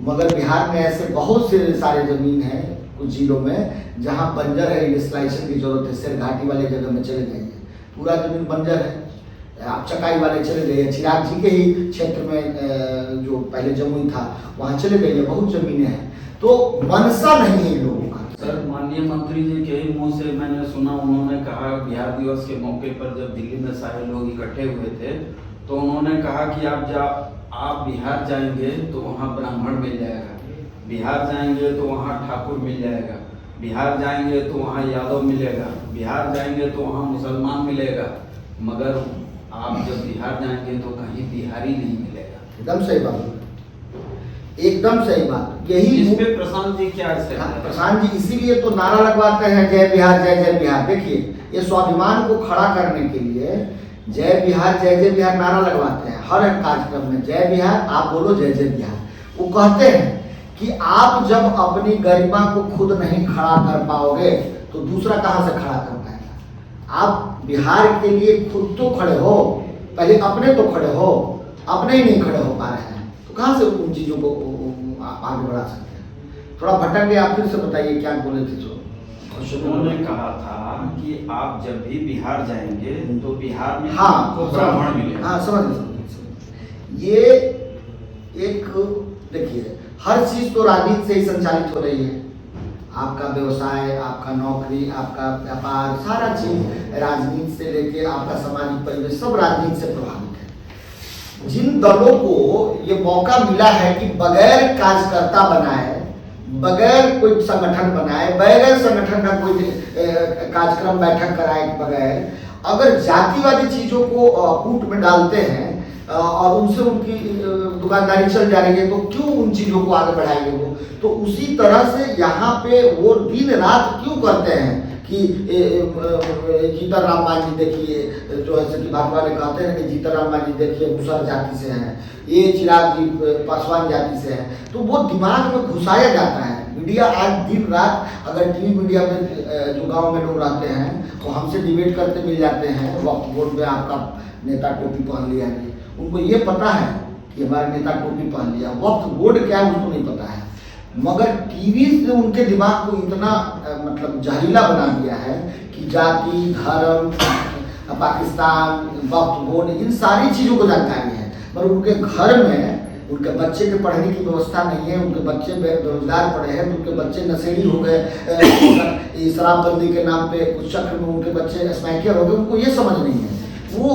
मगर बिहार में ऐसे बहुत से सारे जमीन है कुछ जिलों में जहां बंजर है, इंडस्ट्रियलाइजेशन की जरूरत है। सिर घाटी वाले जगह में चले जाइए, पूरा जमीन बंजर है। आप चकाई वाले चले जाइए, चिराग जी के ही क्षेत्र में जो पहले जमुई था वहाँ चले जाइए, बहुत जमीनें हैं। तो मनसा नहीं है लोगों का। सर, माननीय मंत्री जी के ही मुंह से मैंने सुना, उन्होंने कहा बिहार दिवस के मौके पर जब दिल्ली में सारे लोग इकट्ठे हुए थे, तो उन्होंने कहा कि आप बिहार जाएंगे तो वहाँ ब्राह्मण मिल जाएगा, बिहार जाएंगे तो वहाँ ठाकुर मिल जाएगा, बिहार जाएंगे तो वहाँ यादव मिलेगा, बिहार जाएंगे तो वहाँ मुसलमान मिलेगा, मगर आप जब बिहार जाएंगे तो कहीं बिहारी नहीं मिलेगा। एकदम सही बात, एकदम सही बात। यही इस पे प्रशांत जी क्या है? प्रशांत जी इसीलिए तो नारा लगवाते हैं जय बिहार जय जय बिहार। देखिए, ये स्वाभिमान को खड़ा करने के लिए जय बिहार जय जय बिहार नारा लगवाते हैं हर एक कार्यक्रम में, जय बिहार आप बोलो जय जय बिहार। वो कहते हैं कि आप जब अपनी गरिमा को खुद नहीं खड़ा कर पाओगे तो दूसरा कहाँ से खड़ा कर पाएगा। आप बिहार के लिए खुद तो खड़े हो, पहले अपने तो खड़े हो, अपने ही नहीं खड़े हो पा रहे हैं तो कहाँ से उन चीज़ों को आगे बढ़ा सकते हैं। थोड़ा भटक गए, आप फिर से बताइए क्या बोले थे। उन्होंने कहा था कि आप जब भी बिहार जाएंगे तो बिहार में हाँ आपको ब्राह्मण मिलेगा। हाँ समझ ये एक देखिए हर चीज तो राजनीति से ही संचालित हो रही है। आपका व्यवसाय, आपका नौकरी, आपका व्यापार, सारा चीज राजनीति से लेके आपका सामाजिक परिवेश सब राजनीति से प्रभावित है। जिन दलों को ये मौका मिला है कि बगैर कार्यकर्ता बनाए, बगैर कोई संगठन बनाए, बगैर संगठन का कोई कार्यक्रम बैठक कराए बगैर अगर जातिवादी चीजों को कूट में डालते हैं और उनसे उनकी दुकानदारी चल जा रही है तो क्यों उन चीजों को आगे बढ़ाएंगे वो। तो उसी तरह से यहाँ पे वो दिन रात क्यों करते हैं कि जीतन राम मांझी देखिए, जो है कि भाजपा वाले कहते हैं कि जीतन राम मांझी देखिए मुसहर जाति से हैं, ये चिराग जी पासवान जाति से हैं, तो वो दिमाग में घुसाया जाता है। मीडिया आज दिन रात अगर टीवी मीडिया में जो गांव में लोग रहते हैं वो हमसे डिबेट करते मिल जाते हैं, वक्त वोट में आपका नेता टोपी पहन लिया है, उनको ये पता है कि हमारा नेता टोपी पहन लिया, वक्त वोट क्या है उसको नहीं पता है। मगर टीवी से उनके दिमाग को इतना मतलब जहरीला बना दिया है कि जाति, धर्म, पाकिस्तान, वक्त वोट इन सारी चीज़ों को जानकारी है, पर उनके घर में उनके बच्चे के पढ़ने की व्यवस्था नहीं है, उनके बच्चे बेरोजगार पड़े हैं, तो उनके बच्चे नशेड़ी हो गए, शराबबंदी के नाम पे कुछ चक्र में उनके बच्चे स्मैकर हो गए, उनको ये समझ नहीं है। वो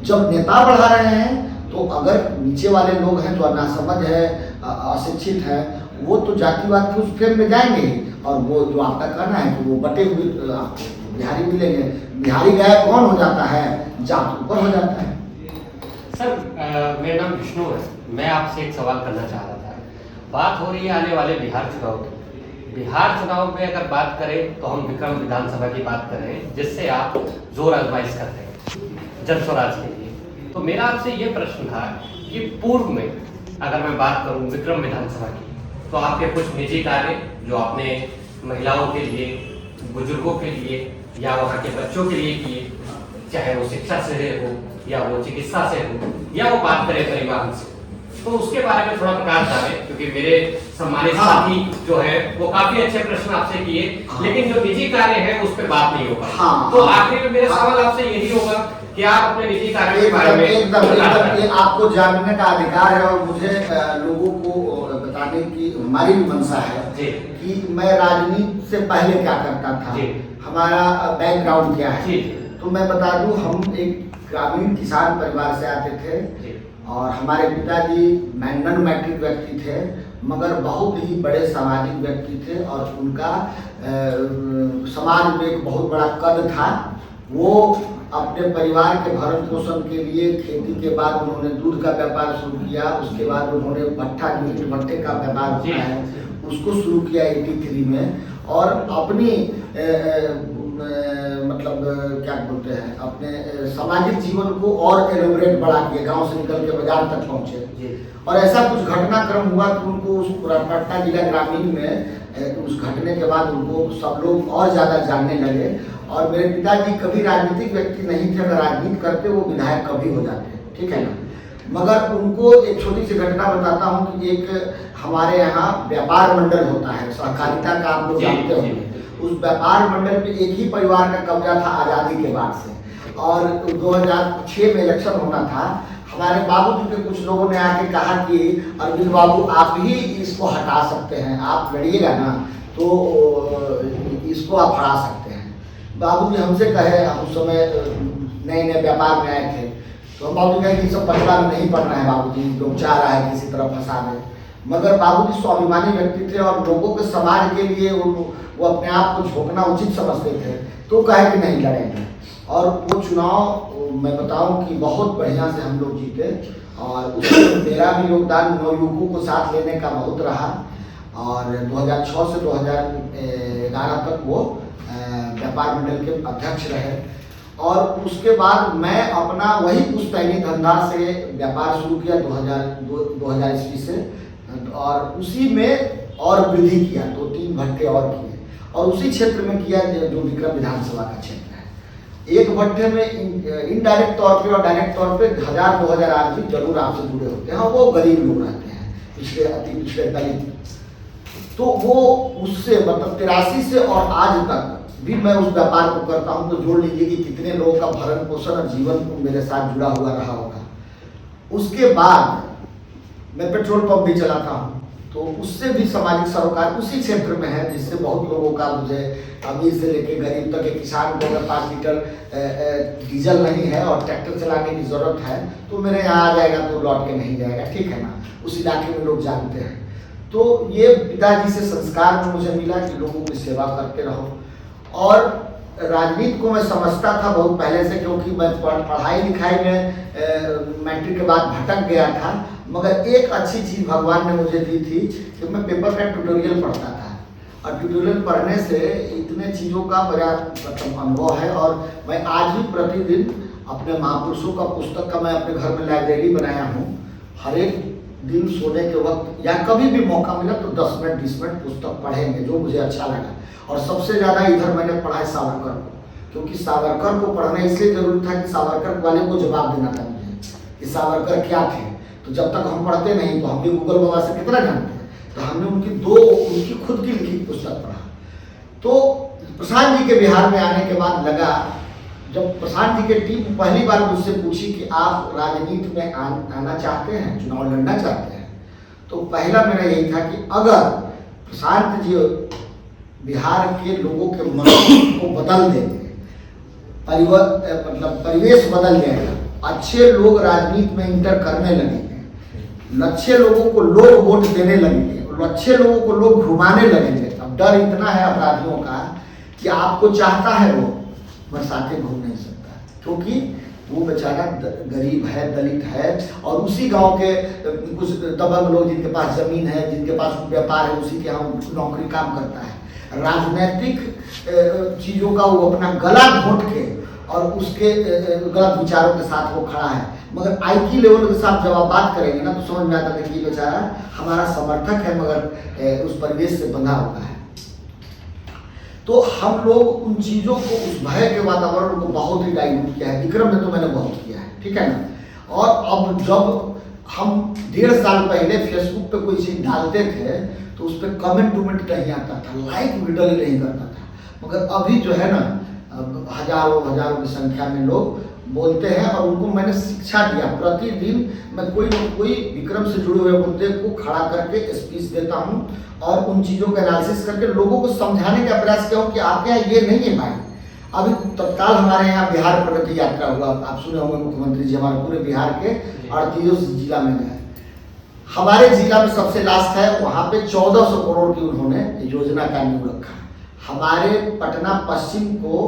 जब नेता बढ़ा रहे हैं तो अगर नीचे वाले लोग हैं जो नासमझ है, अशिक्षित है, वो तो जातिवाद के उस फ्रेम में जाएंगे और वो जो आपका कहना है कि वो बटे हुए आपको बिहारी मिलेंगे। बिहारी गायब कौन हो जाता है, जात ऊपर हो जाता है। सर मेरा नाम विष्णु है, मैं आपसे एक सवाल करना चाह रहा था। बात हो रही है आने वाले बिहार चुनाव की। बिहार चुनाव में अगर बात करें तो हम विक्रम विधानसभा की बात करें जिससे आप जोर आजमाइश करते हैं जन स्वराज के लिए। तो मेरा आपसे ये प्रश्न था कि पूर्व में अगर मैं बात करूं विक्रम विधानसभा की तो आपके कुछ निजी कार्य जो आपने महिलाओं के लिए, बुजुर्गों के लिए या वहाँ के बच्चों के लिए किए, चाहे वो शिक्षा से हो या वो चिकित्सा से हो या वो बात करें परिवहन से, तो उसके बारे में थोड़ा प्रकाश डालें, क्योंकि मेरे सम्मानित साथी जो है वो काफी अच्छे प्रश्न आपसे किए, लेकिन जो निजी कार्य है उस पर बात नहीं हो पाई। तो आखिर में मेरा सवाल आपसे यही होगा कि आप अपने निजी कार्य के बारे में एकदम ये आपको जानने का अधिकार है और मुझे लोगों को बताने की हमारी भी मंशा है कि मैं राजनीति से पहले क्या करता था, हमारा बैकग्राउंड क्या है। तो मैं बता दूं, हम एक ग्रामीण किसान परिवार से आते थे और हमारे पिताजी नॉन मैट्रिक व्यक्ति थे मगर बहुत ही बड़े सामाजिक व्यक्ति थे और उनका समाज में एक बहुत बड़ा कद था। वो अपने परिवार के भरण पोषण के लिए खेती के बाद उन्होंने दूध का व्यापार शुरू किया, उसके बाद उन्होंने भट्टे का व्यापार किया है उसको शुरू किया 83 में और अपनी मतलब क्या बोलते हैं अपने सामाजिक जीवन को और एलोबरेट बढ़ा के गांव से निकल के बाजार तक पहुंचे। और ऐसा कुछ घटनाक्रम हुआ कि उनको उस पटना जिला ग्रामीण में उस घटने के बाद उनको सब लोग और ज़्यादा जानने लगे। और मेरे पिताजी कभी राजनीतिक व्यक्ति नहीं थे, अगर राजनीति करते वो विधायक कभी हो जाते, ठीक है ना। मगर उनको एक छोटी सी घटना बताता हूँ कि एक हमारे यहाँ व्यापार मंडल होता है, सहकारिता का आप लोग जानते होंगे। उस व्यापार मंडल पे एक ही परिवार का कब्जा था आज़ादी के बाद से और 2006 में इलेक्शन होना था। हमारे बाबूजी के कुछ लोगों ने आके कहा कि अरविंद बाबू आप ही इसको हटा सकते हैं, आप लड़िएगा ना तो इसको आप हटा सकते हैं। बाबूजी हमसे कहे, हम उस समय नए नए व्यापार में आए थे, तो हम बाबूजी कहे कि सब पटना में नहीं पढ़ना है, बाबूजी लोग चाह रहा है किसी तरह फंसा दे। मगर बाबूजी स्वाभिमानी व्यक्ति थे और लोगों के समाज के लिए वो अपने आप को झोंकना उचित समझते थे, तो कहे कि नहीं लड़ेंगे। और वो चुनाव मैं बताऊं कि बहुत बढ़िया से हम लोग जीते और उसमें मेरा भी योगदान नवयुवकों को साथ लेने का बहुत रहा। और 2006 से 2011 तक वो व्यापार मंडल के अध्यक्ष रहे और उसके बाद मैं अपना वही पुश्तैनी धंधा से व्यापार शुरू किया 2000 ईस्वी से, और उसी में और वृद्धि किया, 2-3 भट्टे और किए, और उसी क्षेत्र में किया जो विक्रम विधानसभा का क्षेत्र है। एक भट्टे में इनडायरेक्ट तौर पे और डायरेक्ट तौर पे 1000-2000 आदमी जरूर आपसे जुड़े होते हैं, वो गरीब लोग रहते हैं, पिछले अति पिछले दलित। तो वो उससे मतलब 83 से और आज तक भी मैं उस व्यापार को करता हूं, तो जोड़ लीजिए कि कितने लोगों का भरण पोषण और जीवन को मेरे साथ जुड़ा हुआ रहा होगा। उसके बाद मैं पेट्रोल पंप भी चलाता हूं, तो उससे भी सामाजिक सरोकार उसी क्षेत्र में है, जिससे बहुत लोगों का, मुझे अमीर से लेकर गरीब तक के किसान को अगर 5 लीटर डीजल नहीं है और ट्रैक्टर चलाने की जरूरत है तो मेरे यहाँ आ जाएगा, तो लौट के नहीं जाएगा, ठीक है ना। उस इलाके में लोग जानते हैं। तो ये पिताजी से संस्कार में मुझे मिला कि लोगों की सेवा करते रहो। और राजनीति को मैं समझता था बहुत पहले से, क्योंकि मैं पढ़ाई लिखाई में मैट्रिक के बाद भटक गया था, मगर एक अच्छी चीज़ भगवान ने मुझे दी थी कि मैं पेपर का ट्यूटोरियल पढ़ता था, और ट्यूटोरियल पढ़ने से इतने चीज़ों का मेरा मतलब अनुभव है। और मैं आज भी प्रतिदिन अपने महापुरुषों का पुस्तक का मैं अपने घर में लाइब्रेरी बनाया हूँ। हर एक दिन सोने के वक्त या कभी भी मौका मिला तो 10 मिनट 20 मिनट पुस्तक पढ़ेंगे जो मुझे अच्छा लगा। और सबसे ज़्यादा इधर मैंने पढ़ा है सावरकर को, क्योंकि सावरकर को पढ़ना इसलिए जरूरी था कि सावरकर वाले को जवाब देना था मुझे कि सावरकर क्या थे। तो जब तक हम पढ़ते नहीं तो हम भी गूगल बाबा से कितना जानते हैं, तो हमने उनकी खुद की लिखी पुस्तक पढ़ा। तो प्रशांत जी के बिहार में आने के बाद लगा, जब प्रशांत जी के टीम पहली बार मुझसे पूछी कि आप राजनीति में आना चाहते हैं, चुनाव लड़ना चाहते हैं, तो पहला मेरा यही था कि अगर प्रशांत जी बिहार के लोगों के मन को बदल देंगे, मतलब परिवेश बदल जाएगा, अच्छे लोग राजनीति में इंटर करने लगेंगे, अच्छे लोगों को लोग वोट देने लगेंगे, और अच्छे लोगों को लोग घुमाने लगेंगे। अब डर इतना है अपराधियों का कि आपको चाहता है वो बरसाते घूम नहीं सकता, क्योंकि वो बेचारा गरीब है, दलित है, और उसी गांव के कुछ दबंग लोग जिनके पास जमीन है, जिनके पास व्यापार है, उसी के यहाँ नौकरी काम करता है। राजनीतिक चीज़ों का वो अपना गला घोंट के और उसके गलत विचारों के साथ वो खड़ा है, मगर आईक्यू लेवल के साथ जब आप बात करेंगे ना तो समझ में आता है कि बेचारा हमारा समर्थक है, मगर उस परिवेश से बंधा हुआ है। तो हम लोग उन चीज़ों को, उस भय के वातावरण को बहुत ही डाइल्यूट किया है। विक्रम में तो मैंने बहुत किया है, ठीक है ना। और अब जब हम 1.5 साल पहले फेसबुक पे कोई चीज़ डालते थे तो उस पर कमेंट नहीं आता था, लाइक विडल नहीं करता था, मगर अभी जो है ना हजारों की संख्या में लोग बोलते हैं। और उनको मैंने शिक्षा दिया, प्रतिदिन मैं कोई न कोई विक्रम से जुड़े हुए मुद्दे को खड़ा करके स्पीच देता हूं और उन चीज़ों का एनालिसिस करके लोगों को समझाने का प्रयास किया हूँ कि आपके यहाँ ये नहीं है भाई। अभी तत्काल हमारे यहाँ बिहार प्रगति यात्रा हुआ, आप सुने होंगे, मुख्यमंत्री जी हमारे पूरे बिहार के 38 जिला में गए। हमारे जिला में सबसे लास्ट है, वहाँ पे 1400 करोड़ की उन्होंने योजना का नींव रखा। हमारे पटना पश्चिम को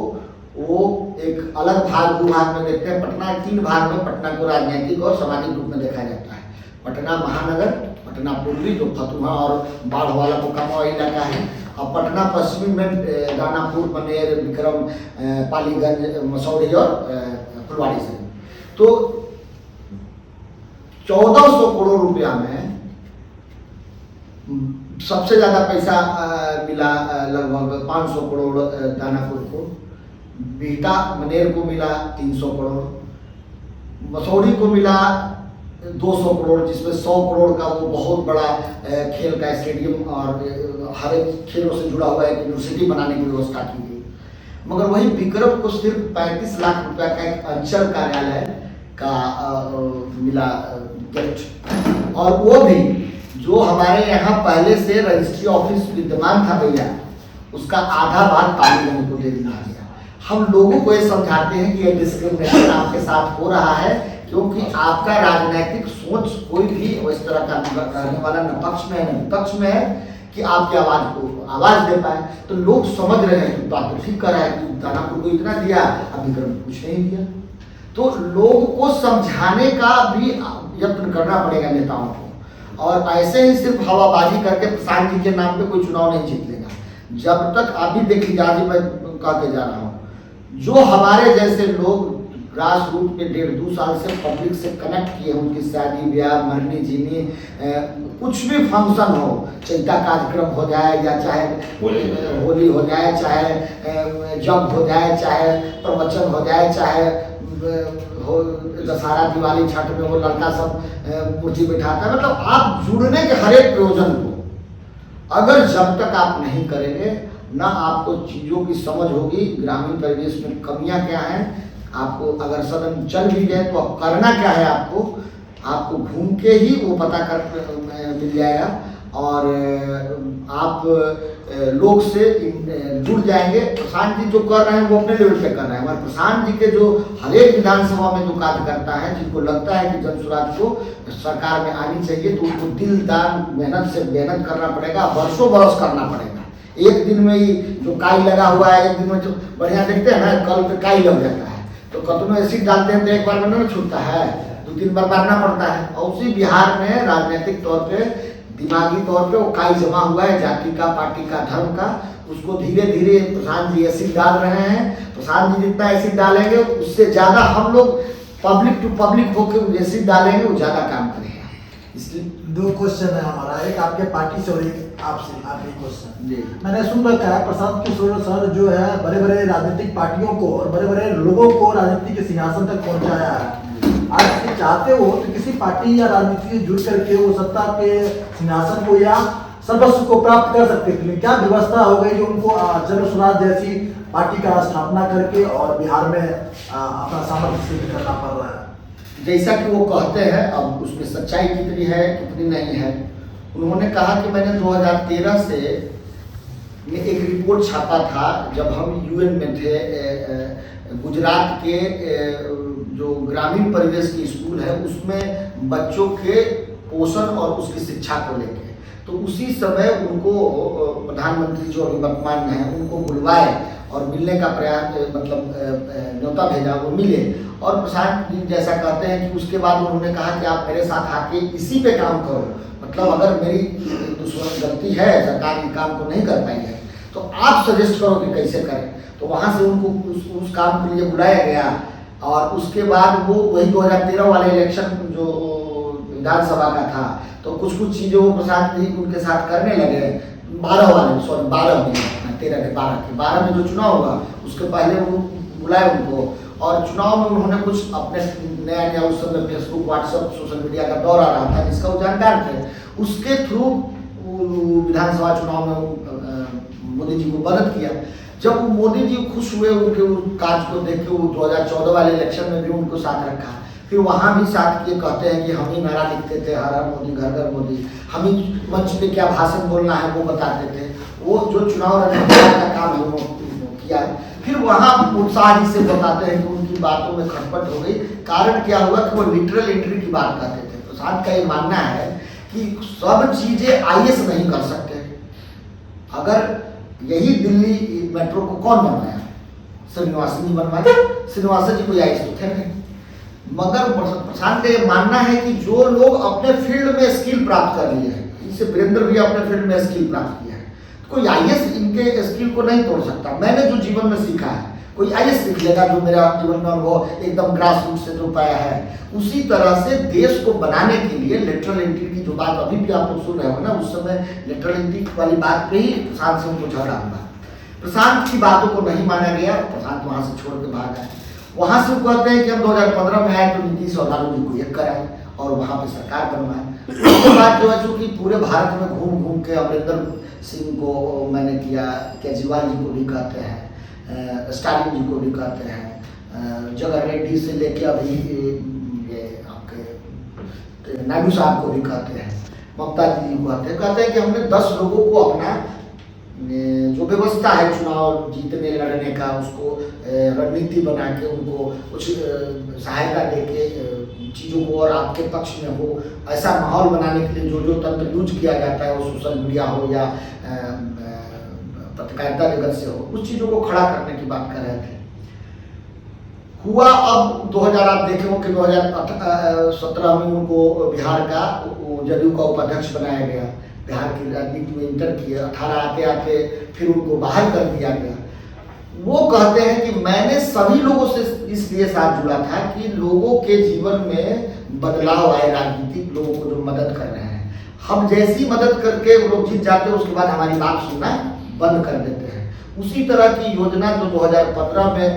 वो एक अलग भूभाग में देखते हैं। पटना 3 भाग में पटना को राजनीतिक और सामाजिक रूप में देखा जाता है। पटना महानगर, पटना पूर्वी जो फतुहा और बाढ़ वाला मोकामा इलाका है, और पटना पश्चिमी में दानापुर, बनेर, विक्रम, पालीगंज, मसौढ़ी और फुलवाड़ी से। तो 1400 करोड़ रुपया में सबसे ज़्यादा पैसा मिला, लगभग 500 करोड़ दानापुर को, बिहटा मनेर को मिला 300 करोड़, मसौढ़ी को मिला 200 करोड़, जिसमें 100 करोड़ का वो बहुत बड़ा खेल का स्टेडियम और हर एक खेलों से जुड़ा हुआ एक यूनिवर्सिटी बनाने की व्यवस्था की गई। मगर वही विक्रम को सिर्फ 35 लाख रुपया का एक अंचल कार्यालय का मिला गिफ्ट, और वो भी जो हमारे यहाँ पहले से रजिस्ट्री ऑफिस विद्यमान था भैया, उसका आधा भाग पालीगंज को दे दिया गया। हम लोगों को ये समझाते हैं कि ये डिस्क्रिमिनेशन आपके साथ हो रहा है, क्योंकि आपका राजनीतिक सोच कोई भी इस तरह का रहने वाला न पक्ष में है न विपक्ष में है कि आपकी आवाज़ को आवाज़ दे पाए। तो लोग समझ रहे हैं कि बात तो ठीक कर रहा है कि दानापुर को इतना दिया, अब विक्रम को कुछ नहीं दिया। तो लोगों को समझाने का भी यत्न करना पड़ेगा नेताओं को, और ऐसे ही सिर्फ हवाबाजी करके प्रशांत जी के नाम पे कोई चुनाव नहीं जीत लेगा। जब तक अभी देख लीजिए, आज ही मैं कह के जा रहा हूँ, जो हमारे जैसे लोग ग्रास रूट पे 1.5-2 साल से पब्लिक से कनेक्ट किए, उनकी शादी ब्याह मरनी जीनी कुछ भी फंक्शन हो, चैता कार्यक्रम हो जाए या चाहे होली हो जाए, चाहे जग हो जाए, चाहे प्रवचन हो जाए, चाहे हो दशहरा दिवाली छठ में वो लड़का सब मूर्ति बैठाता है, मतलब आप जुड़ने के हर एक प्रयोजन को अगर जब तक आप नहीं करेंगे ना आपको चीज़ों की समझ होगी, ग्रामीण परिवेश में कमियां क्या हैं, आपको अगर सदन चल भी जाए तो अब करना क्या है, आपको घूम के ही वो पता कर मिल जाएगा और आप लोग से जुड़ जाएंगे। प्रशांत जी जो कर रहे हैं वो अपने लेवल पे कर रहे हैं, हमारे प्रशांत जी के जो हर एक विधानसभा में जो कार्य करता है, जिनको लगता है कि जन स्वराज को सरकार में आनी चाहिए तो उनको दिलदार मेहनत से मेहनत करना पड़ेगा, वर्षों बरस करना पड़ेगा। एक दिन में ही जो काई लगा हुआ है, एक दिन में जो बढ़िया देखते हैं ना, कल पे काई लग जाता है तो कतनों एसिड डालते हैं तो एक बार में नहीं छूटता है, 2-3 बार मारना पड़ता है। और उसी बिहार में राजनीतिक तौर पे दिमागी तौर पे वो काई जमा हुआ है, जाति का, पार्टी का, धर्म का, उसको धीरे धीरे प्रशांत जी एसिड डाल रहे हैं। प्रशांत जी जितना एसिड डालेंगे उससे ज़्यादा हम लोग पब्लिक टू पब्लिक होकर एसिड डालेंगे, वो ज़्यादा काम करेगा। इसलिए 2 क्वेश्चन है हमारा, एक आपके पार्टी से और एक आपसे। आखिरी क्वेश्चन, जी मैंने सुन रखा है प्रशांत किशोर सर जो है बड़े बड़े राजनीतिक पार्टियों को और बड़े बड़े लोगों को राजनीति के सिंहासन तक पहुंचाया है। आज ये चाहते हो तो किसी पार्टी या राजनीति से जुड़ करके वो सत्ता के सिंहासन को या सर्वस्व को प्राप्त कर सकते थे, क्या व्यवस्था हो गई जो उनको जन स्वराज जैसी पार्टी का स्थापना करके और बिहार में अपना सामर्थ्य सिद्ध करना पड़ रहा है? जैसा कि वो कहते हैं, अब उसमें सच्चाई कितनी है कितनी नहीं है। उन्होंने कहा कि मैंने 2013 से ये एक रिपोर्ट छापा था जब हम यूएन में थे, गुजरात के जो ग्रामीण परिवेश की स्कूल है उसमें बच्चों के पोषण और उसकी शिक्षा को लेके, तो उसी समय उनको प्रधानमंत्री जो अभी वर्तमान में हैं उनको बुलवाए और मिलने का प्रयास मतलब न्योता भेजा, वो मिले। और प्रशांत जी जैसा कहते हैं कि उसके बाद उन्होंने कहा कि आप मेरे साथ आके इसी पे काम करो, मतलब अगर मेरी दुश्मन गलती है, सरकार ये काम को नहीं कर पाई है तो आप सजेस्ट करो कि कैसे करें। तो वहाँ से उनको उस काम के लिए बुलाया गया और उसके बाद वो वही 2013 वाले इलेक्शन जो विधानसभा का था तो कुछ चीज़ें वो प्रशांत जी उनके साथ करने लगे। 12 में 12 में जो चुनाव हुआ उसके पहले वो बुलाए उनको और चुनाव में उन्होंने कुछ अपने नया उस समय फेसबुक व्हाट्सएप सोशल मीडिया का दौर आ रहा था जिसका वो जानकार थे, उसके थ्रू विधानसभा चुनाव में मोदी जी को मदद किया। जब वो मोदी जी खुश हुए उनके कार्य को देख के, वो 2014 वाले इलेक्शन में भी उनको साथ रखा, फिर वहाँ भी साथ किए। कहते हैं कि हम ही नारा लिखते थे, हर हर मोदी घर घर मोदी, हम ही मंच पे क्या भाषण बोलना है वो बताते थे। वो जो चुनाव रणनीति का काम है वो किया। फिर वहाँ उत्साह जी से बताते हैं कि उनकी बातों में खटपट हो गई। कारण क्या हुआ कि वो लिटरल एंट्री की बात करते थे। प्रशांत का ये मानना है कि सब चीज़ें आईएएस नहीं कर सकते। अगर यही दिल्ली मेट्रो को कौन बनवाया? श्रीनिवासन जी बनवाए। श्रीनिवासन जी कोई आईएएस तो थे नहीं, मगर प्रशांत का ये मानना है कि जो लोग अपने फील्ड में स्किल प्राप्त कर लिए हैं, जैसे वीरेंद्र भी अपने फील्ड में स्किल प्राप्त किया है, कोई आईएएस इनके स्किल को नहीं तोड़ सकता। मैंने जो जीवन में सीखा है कोई आईएएस सीख लेगा जो मेरा जीवन में अनुभव एकदम ग्रास रूट से जो पाया है। उसी तरह से देश को बनाने के लिए लेटरल एंट्री की जो बात अभी भी आप लोग सुन रहे हो ना, उस समय लेटरल एंट्री वाली बात पे ही प्रशांत से उनको झगड़ा हुआ। प्रशांत की बातों को नहीं माना गया, प्रशांत वहाँ से छोड़ के भाग आए। वहाँ से वो कहते हैं कि हम 2015 में आए तो नीतीश और लालू जी को एक कराए और वहाँ पे सरकार बनवाए। उसके बाद जो है चूँकि पूरे भारत में घूम घूम के अमरिंदर सिंह को मैंने किया, केजरीवाल जी को भी कहते हैं, स्टालिन जी को भी कहते हैं, जगह रेड्डी से लेके अभी ये आपके नायडू साहब को भी कहते हैं, ममता जी को कहते हैं कि हमने 10 लोगों को अपना जो व्यवस्था है चुनाव जीतने लड़ने का उसको रणनीति बना के उनको कुछ सहायता दे के चीज़ों को और आपके पक्ष में हो, ऐसा माहौल बनाने के लिए जो तंत्र यूज किया जाता है, वो सोशल मीडिया हो या पत्रकारिता जगत से हो, उस चीज़ों को खड़ा करने की बात कर रहे थे। हुआ अब 2000 आप देखे हो कि 2017 में उनको बिहार का जदयू का उपाध्यक्ष बनाया गया, बिहार की राजनीति में इंटर किया। 18 आते आते फिर उनको बाहर कर दिया गया। वो कहते हैं कि मैंने सभी लोगों से इसलिए साथ जुड़ा था कि लोगों के जीवन में बदलाव आए, राजनीतिक लोगों को जो मदद कर रहे हैं। हम जैसी मदद करके वो लोग जीत जाते हैं उसके बाद हमारी बात सुनना बंद कर देते हैं। उसी तरह की योजना जो 2015 में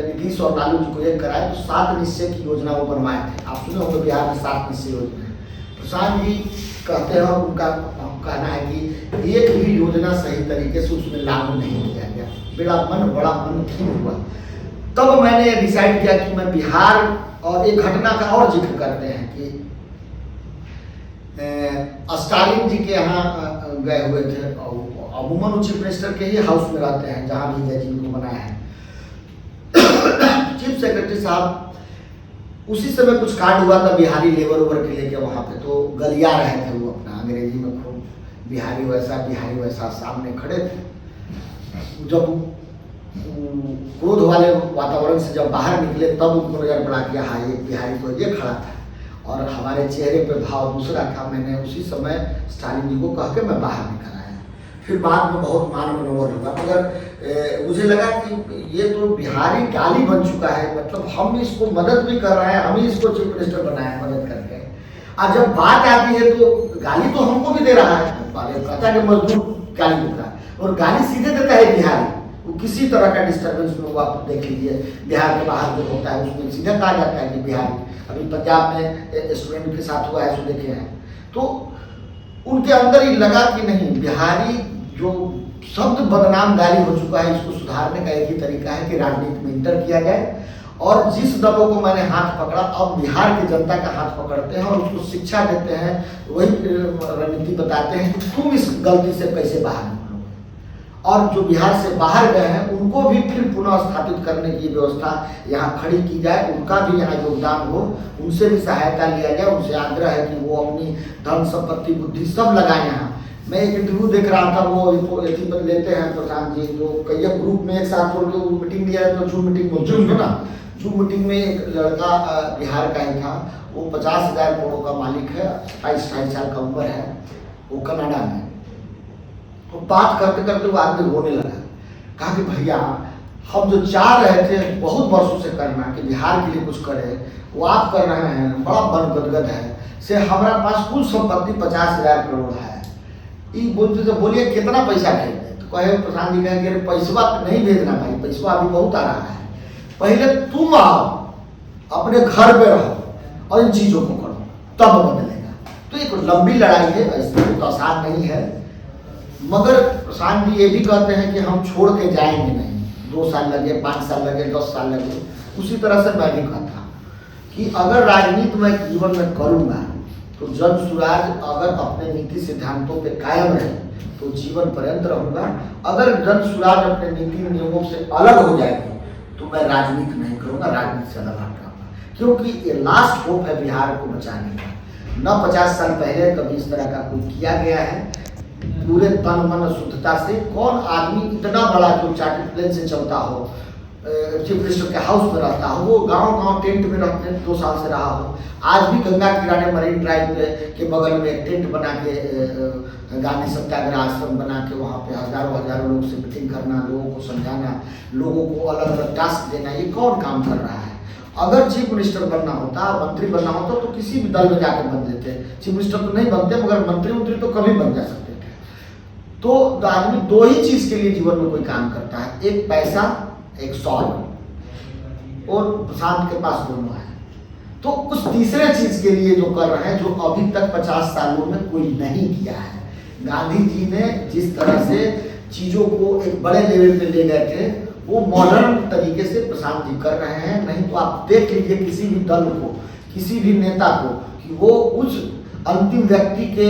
नीतीश और लालू जी को एक कराए, तो 7 निश्चय की योजना वो बनवाए थे। आप सुने होंगे बिहार में 7 निश्चय योजना है। प्रशांत जी कहते हैं और उनका कहना है कि एक भी योजना सही तरीके से उसमें लागू नहीं किया गया। बड़ा मन खीन हुआ। तब मैंने डिसाइड किया कि मैं बिहार और एक घटना का और जिक्र करते हैं कि स्टालिन जी के यहाँ गए हुए थे। अमूमन वो चीफ मिनिस्टर के ही हाउस में रहते हैं जहाँ भी जय जी को बनाया है। चीफ सेक्रेटरी साहब उसी समय कुछ कांड हुआ था बिहारी लेबर ओवर के लेके वहाँ पे, तो गलिया रहे थे वो अपना अंग्रेजी में खूब, बिहारी वैसा सामने खड़े थे। जब क्रोध वाले वातावरण से जब बाहर निकले तब उनको नजर पड़ा कि हाँ ये बिहारी तो ये खड़ा था और हमारे चेहरे पे भाव दूसरा था। मैंने उसी समय स्टालिन जी को कह के मैं बाहर निकल आया। फिर बाद में बहुत मान मनोवर हुआ, मगर मुझे लगा कि ये तो बिहारी गाली बन चुका है, मतलब हम इसको मदद भी कर रहे हैं, हम ही इसको चीफ मिनिस्टर बनाए मदद करके। और जब बात आती है तो गाली तो हमको भी दे रहा है, कहता है कि मजदूर गाली देता है और गाली सीधे देता है बिहारी। वो किसी तरह का डिस्टर्बेंस में वो आप देख लीजिए, बिहार के बाहर जो होता है उसमें सीधा कहा जाता है कि बिहारी। अभी पंजाब में स्टूडेंट के साथ हुआ है, सो देखे हैं। तो उनके अंदर ही लगा कि नहीं, बिहारी जो शब्द बदनाम गाली हो चुका है, इसको सुधारने का एक ही तरीका है कि राजनीति में इंटर किया जाए। और जिस दलों को मैंने हाथ पकड़ा, अब बिहार की जनता का हाथ पकड़ते हैं और उसको शिक्षा देते हैं, वही रणनीति बताते हैं कि तुम इस गलती से कैसे बाहर निकलो। और जो बिहार से बाहर गए हैं उनको भी फिर पुनः स्थापित करने की व्यवस्था यहाँ खड़ी की जाए, उनका भी यहाँ योगदान हो, उनसे भी सहायता लिया जाए। उनसे आग्रह है कि वो अपनी धन संपत्ति बुद्धि सब लगाए यहाँ। मैं एक इंटरव्यू देख रहा था, वो लेते हैं प्रशांत जी, जो कई ग्रुप में एक साथ मीटिंग लिया है, तो जूम मीटिंग बोलते हैं ना, जूम मीटिंग में एक लड़का बिहार का ही था, वो 50,000 करोड़ का मालिक है, 28 साल का उम्र है, वो कनाडा में। तो बात करते करते वो आदमी रोने लगा, कहा कि भैया हम जो चाह रहे थे बहुत वर्षों से करना कि बिहार के लिए कुछ करे, वो आप कर रहे हैं, बड़ा मन गदगद है से हमारा पास कुल संपत्ति 50,000 करोड़ है। ये बोलते तो बोलिए कितना पैसा भेज दे, तो कहे प्रशांत जी कहे कि पैसा नहीं भेजना भाई, पैसा अभी बहुत आ रहा है, पहले तुम आओ अपने घर पे रहो और इन चीजों को करो, तब बदलेगा। तो एक लंबी लड़ाई है, ऐसे तो आसान नहीं है। मगर प्रशांत जी ये भी कहते हैं कि हम छोड़ के जाएंगे नहीं, 2 साल लगे, 5 साल लगे, 10 साल लगे। उसी तरह से मैं भी कहता कि अगर राजनीति में जीवन में करूँगा तो जन सुराज अगर अपने नीति सिद्धांतों पे कायम रहे तो जीवन पर्यंत रहूँगा। अगर जन सुराज अपने नीति नियमों से अलग हो जाएगी तो मैं राजनीति नहीं करूँगा, राजनीति से अलग हट जाऊँगा, क्योंकि ये लास्ट होप है बिहार को बचाने का। न 50 साल पहले कभी इस तरह का कोई किया गया है, पूरे तन मन शुद्धता से। कौन आदमी इतना बड़ा जो चार्टर्ड प्लेन से चलता हो, चीफ मिनिस्टर के हाउस में रहता हो, वो गांव टेंट में रहते 2 साल से रहा हो, आज भी गंगा किनारे मरीन ड्राइव के बगल में एक टेंट बना के गांधी सत्याग्रह आश्रम बना के वहाँ पे हजारों लोग से मीटिंग करना, लोगों को समझाना, लोगों को अलग अलग टास्क देना, ये कौन काम कर रहा है? अगर चीफ मिनिस्टर बनना होता, मंत्री बनना होता तो किसी भी दल में जाकर बन लेते। चीफ मिनिस्टर तो नहीं बनते, मगर मंत्री तो कभी बन जा सकते थे। तो आदमी 2 ही चीज के लिए जीवन में कोई काम करता है, एक पैसा, एक सॉल्व, और प्रशांत के पास दोनों है। तो उस तीसरे चीज के लिए जो कर रहे हैं, जो अभी तक 50 सालों में कोई नहीं किया है। गांधी जी ने जिस तरह से चीजों को एक बड़े लेवल पे ले गए थे, वो मॉडर्न तरीके से प्रशांत जी कर रहे हैं। नहीं तो आप देख लीजिए किसी भी दल को, किसी भी नेता को, कि वो उस अंतिम व्यक्ति के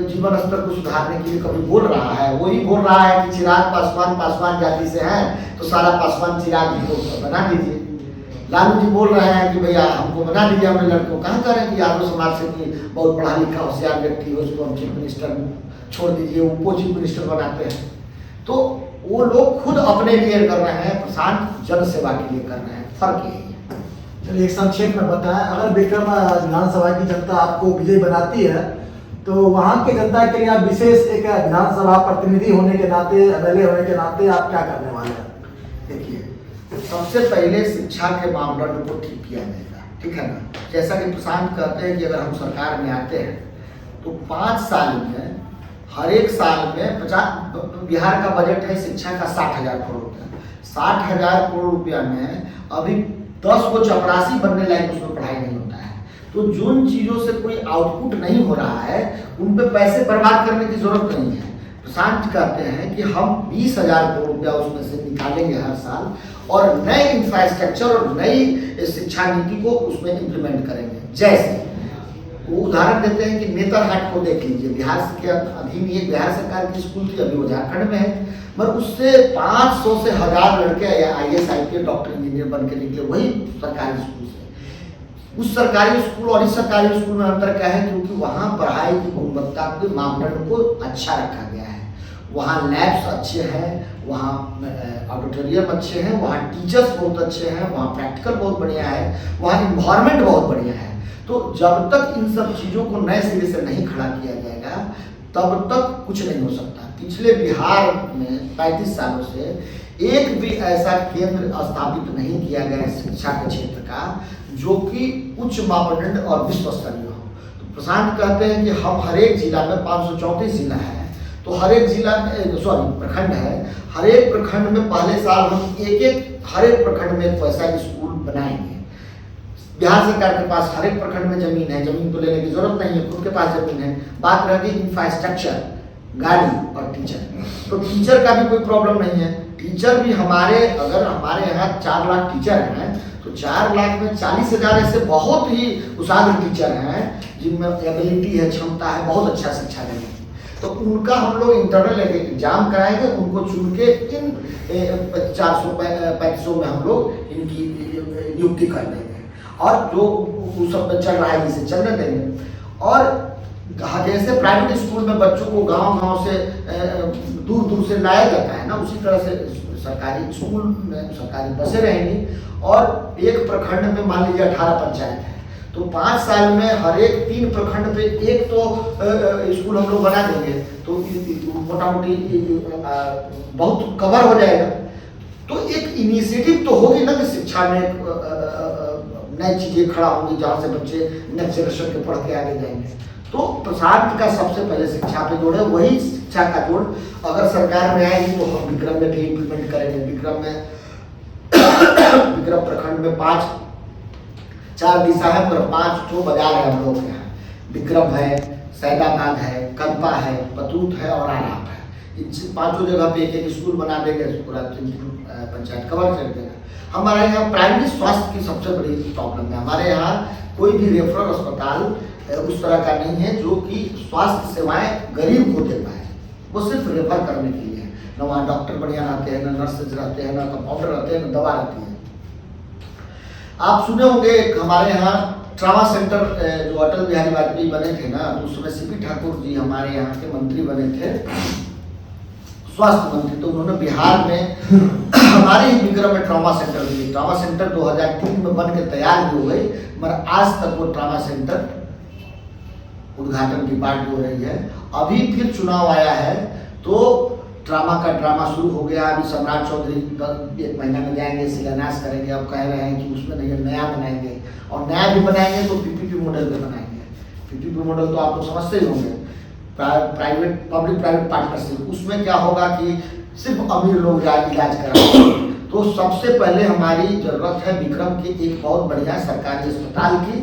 जीवन स्तर को सुधारने के लिए कभी बोल रहा है। वही बोल रहा है कि चिराग पासवान जाति से हैं तो सारा पासवान चिराग जी को बना दीजिए। लालू जी बोल रहे हैं कि भैया हमको बना दीजिए, अपने लड़कों कहाँ करें कि यादव समाज से कोई बहुत पढ़ा लिखा होशियार व्यक्ति हो, उसको हम चीफ मिनिस्टर छोड़ दीजिए, उनको चीफ मिनिस्टर बनाते हैं। तो वो लोग खुद अपने लिए कर रहे हैं, प्रशांत जन सेवा के लिए कर रहे हैं। फर्क यही है। चलिए एक संक्षेप में बताएं, अगर विक्रम विधानसभा की जनता आपको विजय बनाती है तो वहाँ की जनता के लिए आप विशेष एक विधानसभा प्रतिनिधि होने के नाते, एमएलए होने के नाते आप क्या करने वाले हैं? देखिए, सबसे पहले शिक्षा के मापदंड को ठीक किया जाएगा, ठीक है ना। जैसा कि प्रशांत कहते हैं कि अगर हम सरकार में आते हैं तो 5 साल में हर एक साल में 50 बिहार का बजट है शिक्षा का 60,000 करोड़ रुपया। 60,000 करोड़ रुपया में अभी 10 को चपरासी बनने लायक उसमें पढ़ाई नहीं होता है। तो जिन चीज़ों से कोई आउटपुट नहीं हो रहा है उन पे पैसे बर्बाद करने की जरूरत नहीं है। प्रशांत कहते हैं कि हम 20,000 करोड़ रुपया उसमें से निकालेंगे हर साल और नए इंफ्रास्ट्रक्चर और नई शिक्षा नीति को उसमें इम्प्लीमेंट करेंगे। जैसे वो उदाहरण देते हैं कि नेतरहाट को देख लीजिए, बिहार के अधीन एक बिहार सरकार की स्कूल थी, अभी वो झारखंड में है, मगर उससे 500 से 1000 लड़के IAS IPS डॉक्टर इंजीनियर बन के निकले वही सरकारी स्कूल से। उस सरकारी स्कूल और इस सरकारी स्कूल में अंतर क्या है, क्योंकि वहाँ पढ़ाई की गुणवत्ता के मापदंड को अच्छा रखा गया है। वहाँ लैब्स अच्छे हैं, वहाँ ऑडिटोरियम अच्छे हैं, वहाँ टीचर्स बहुत अच्छे हैं, वहाँ प्रैक्टिकल बहुत बढ़िया है, वहाँ इन्वायरमेंट बहुत बढ़िया है। तो जब तक इन सब चीज़ों को नए सिरे से नहीं खड़ा किया जाएगा तब तक कुछ नहीं हो सकता। पिछले बिहार में 35 सालों से एक भी ऐसा केंद्र स्थापित नहीं किया गया है शिक्षा के क्षेत्र का जो कि उच्च मापदंड और विश्व स्तरीय हो। तो प्रशांत कहते हैं कि हम हर एक जिला में 534 जिला है, तो हर एक जिला में प्रखंड है, हर एक प्रखंड में पहले साल हम हर एक प्रखंड में एक वैसा स्कूल बनाएंगे। बिहार सरकार के पास हर एक प्रखंड में जमीन है, जमीन तो लेने की जरूरत नहीं है, खुद के पास जमीन है। बात रह गई इंफ्रास्ट्रक्चर, गाड़ी और टीचर। तो टीचर का भी कोई प्रॉब्लम नहीं है। टीचर भी अगर हमारे यहाँ 4 लाख टीचर हैं तो 4 लाख में 40,000 ऐसे बहुत ही कुशाग्र टीचर हैं जिनमें एबिलिटी है, क्षमता है, बहुत अच्छा शिक्षा देने की। तो उनका हम लोग इंटरनल एग्जाम कराएंगे, उनको चुन के इन 400-3500 में हम लोग इनकी नियुक्ति कर देंगे और जो उस सब चल रहा है जिसे चलने देंगे। और जैसे प्राइवेट स्कूल में बच्चों को गांव-गांव से दूर दूर से लाया जाता है ना, उसी तरह से सरकारी स्कूल में सरकारी बसें रहेंगी। और एक प्रखंड में मान लीजिए 18 पंचायत है, तो 5 साल में हर एक 3 प्रखंड पे एक तो स्कूल हम लोग बना देंगे, तो मोटा मोटी बहुत कवर हो जाएगा। तो एक इनिशिएटिव तो होगी ना कि शिक्षा में नई चीजें खड़ा होंगी जहाँ से बच्चे नेक्स्ट जनरेशन के पढ़ के आगे जाएंगे। तो प्रशांत का सबसे पहले शिक्षा पे जोड़ है, वही शिक्षा का जोड़ अगर सरकार में आएगी तो हम विक्रम में भी इम्प्लीमेंट करेंगे। विक्रम प्रखंड में 4 दिशा है, पर 5 ठो बाजार है हम लोग के यहाँ। विक्रम है, सैदाबाद है, कदपा है, पतूत है और आराप है। इन 5 जगह पे एक स्कूल बना देंगे, पूरा पंचायत कवर कर देगा। हमारे यहाँ प्राइमरी स्वास्थ्य की सबसे बड़ी प्रॉब्लम है। हमारे यहाँ कोई भी रेफरल अस्पताल उस तरह का नहीं है जो कि स्वास्थ्य सेवाएं गरीब को दे पाए। वो सिर्फ रेफर करने के लिए है। न वहाँ डॉक्टर बढ़िया रहते हैं, न नर्सेज रहते हैं, न कंपाउंडर रहते हैं, न दवा रहती है। आप सुने होंगे हमारे यहाँ ट्रामा सेंटर जो अटल बिहारी वाजपेयी बने थे ना, तो उस समय CP ठाकुर जी हमारे यहाँ के मंत्री बने थे, स्वास्थ्य मंत्री। तो उन्होंने बिहार में हमारे ही विक्रम में ट्रामा सेंटर दिए। ट्रामा सेंटर 2003 में बन के तैयार भी हो गई, मगर आज तक वो ट्रामा सेंटर उद्घाटन की बात हो रही है। अभी फिर चुनाव आया है तो ड्रामा का ड्रामा शुरू हो गया। अभी सम्राट चौधरी 1 महीना में जाएंगे, शिलान्यास करेंगे। अब कह रहे हैं कि उसमें नहीं, नया बनाएंगे, और नया भी बनाएंगे तो PPP मॉडल पे बनाएंगे। PPP मॉडल तो आप लोग समझते ही होंगे, प्राइवेट पब्लिक प्राइवेट पार्टनरशिप। उसमें क्या होगा कि सिर्फ अमीर लोग इलाज कराएंगे। तो सबसे पहले हमारी जरूरत है विक्रम के एक बहुत बढ़िया सरकारी अस्पताल की,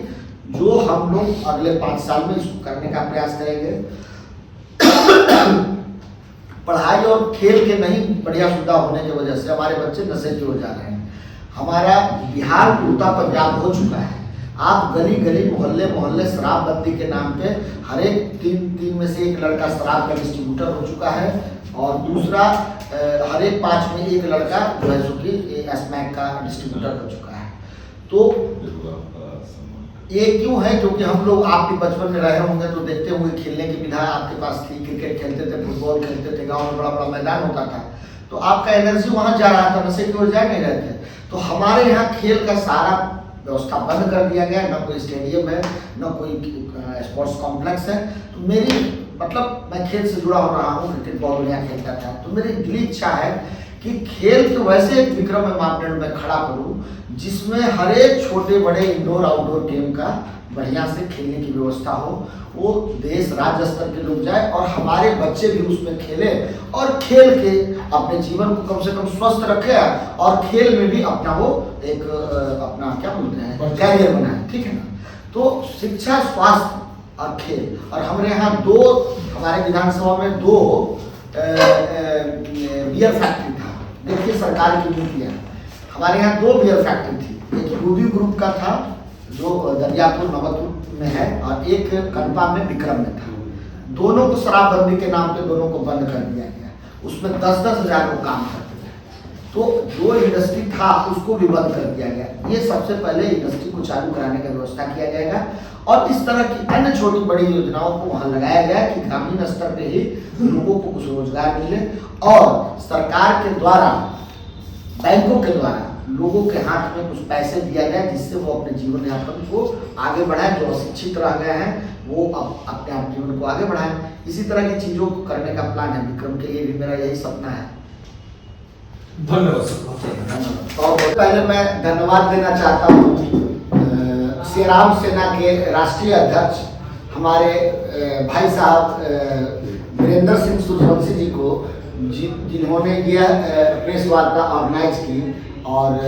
जो हम लोग अगले 5 साल में इसको करने का प्रयास करेंगे। पढ़ाई और खेल के नहीं बढ़िया सुविधा होने की वजह से हमारे बच्चे नशे की हो जा रहे हैं। हमारा बिहार पूर्ता पंजाब हो चुका है। आप गली गली मोहल्ले मोहल्ले शराबबंदी के नाम पे हर एक 3 में से 1 लड़का शराब का डिस्ट्रीब्यूटर हो चुका है, और दूसरा हर एक 5 में 1 लड़का जो है सो कि स्मैक का डिस्ट्रीब्यूटर हो चुका है। तो ये क्यों है? क्योंकि हम लोग, आप भी बचपन में रहे होंगे तो देखते होंगे, खेलने की विधा आपके पास थी, क्रिकेट खेलते थे, फुटबॉल खेलते थे, गांव में बड़ा बड़ा मैदान होता था, तो आपका एनर्जी वहां जा रहा था, नशे की ओर जा नहीं रहे थे। तो हमारे यहाँ खेल का सारा व्यवस्था बंद कर दिया गया, न कोई स्टेडियम है, न कोई स्पोर्ट्स कॉम्प्लेक्स है। तो मेरी मतलब मैं खेल से जुड़ा हो रहा हूँ, क्रिकेट बहुत बढ़िया खेलता था, तो मेरी दिली इच्छा है कि खेल के वैसे एक विक्रम मापदंड में खड़ा करूं जिसमें हर एक छोटे बड़े इंडोर आउटडोर गेम का बढ़िया से खेलने की व्यवस्था हो, वो देश राज्य स्तर के लोग जाए और हमारे बच्चे भी उसमें खेले और खेल के अपने जीवन को कम से कम स्वस्थ रखे और खेल में भी अपना वो एक अपना क्या बोलते हैं कैरियर बनाए, ठीक है ना। तो शिक्षा, स्वास्थ्य और खेल, और हमारे यहाँ दो, हमारे विधानसभा में दो बियर फैक्ट्री था। देखिए सरकार की नीतियाँ, हमारे यहाँ दो बियर फैक्ट्री थी, एक यूबी ग्रुप का था जो दरियापुर नवतपुर में है और एक कनपा में विक्रम में था। दोनों को शराबबंदी के नाम पे दोनों को बंद कर दिया गया। उसमें 10-10 हज़ार लोग काम करते थे, तो जो इंडस्ट्री था उसको भी बंद कर दिया गया। ये सबसे पहले इंडस्ट्री को चालू कराने का व्यवस्था किया जाएगा और इस तरह की अन्य छोटी बड़ी योजनाओं को वहाँ लगाया गया कि ग्रामीण स्तर पे ही लोगों को कुछ रोजगार मिले और सरकार के द्वारा, बैंकों के द्वारा लोगों के हाथ में कुछ पैसे दिया जाए जिससे वो अपने जीवन यापन को आगे बढ़ाएं। जो अशिक्षित रह गए हैं वो अब अपने आप जीवन को आगे बढ़ाएं। इसी तरह की चीज़ों को करने का प्लान है विक्रम के लिए भी, मेरा यही सपना है। धन्यवाद। और पहले मैं धन्यवाद देना चाहता हूँ श्री राम सेना के राष्ट्रीय अध्यक्ष हमारे भाई साहब वीरेंद्र सिंह सूर्यवंशी जी को, जिन्होंने यह प्रेस वार्ता ऑर्गेनाइज की, और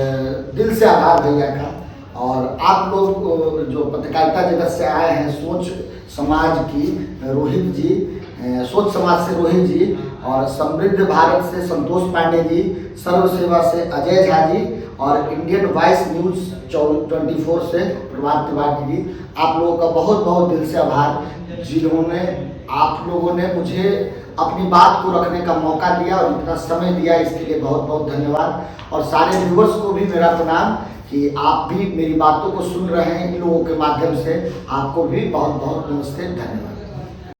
दिल से आभार भैया का। और आप लोग जो पत्रकारिता जगत से आए हैं, सोच समाज की रोहित जी, सोच समाज से रोहित जी, और समृद्ध भारत से संतोष पांडे जी, सर्व सेवा से अजय झा जी, और इंडियन वॉइस न्यूज़ 24 से प्रभात त्रिपाठी जी, आप लोगों का बहुत बहुत दिल से आभार जिन्होंने, आप लोगों ने मुझे अपनी बात को रखने का मौका दिया और इतना समय दिया, इसके लिए बहुत बहुत धन्यवाद। और सारे व्यूअर्स को भी मेरा प्रणाम कि आप भी मेरी बातों को सुन रहे हैं इन लोगों के माध्यम से, आपको भी बहुत बहुत नमस्ते, धन्यवाद।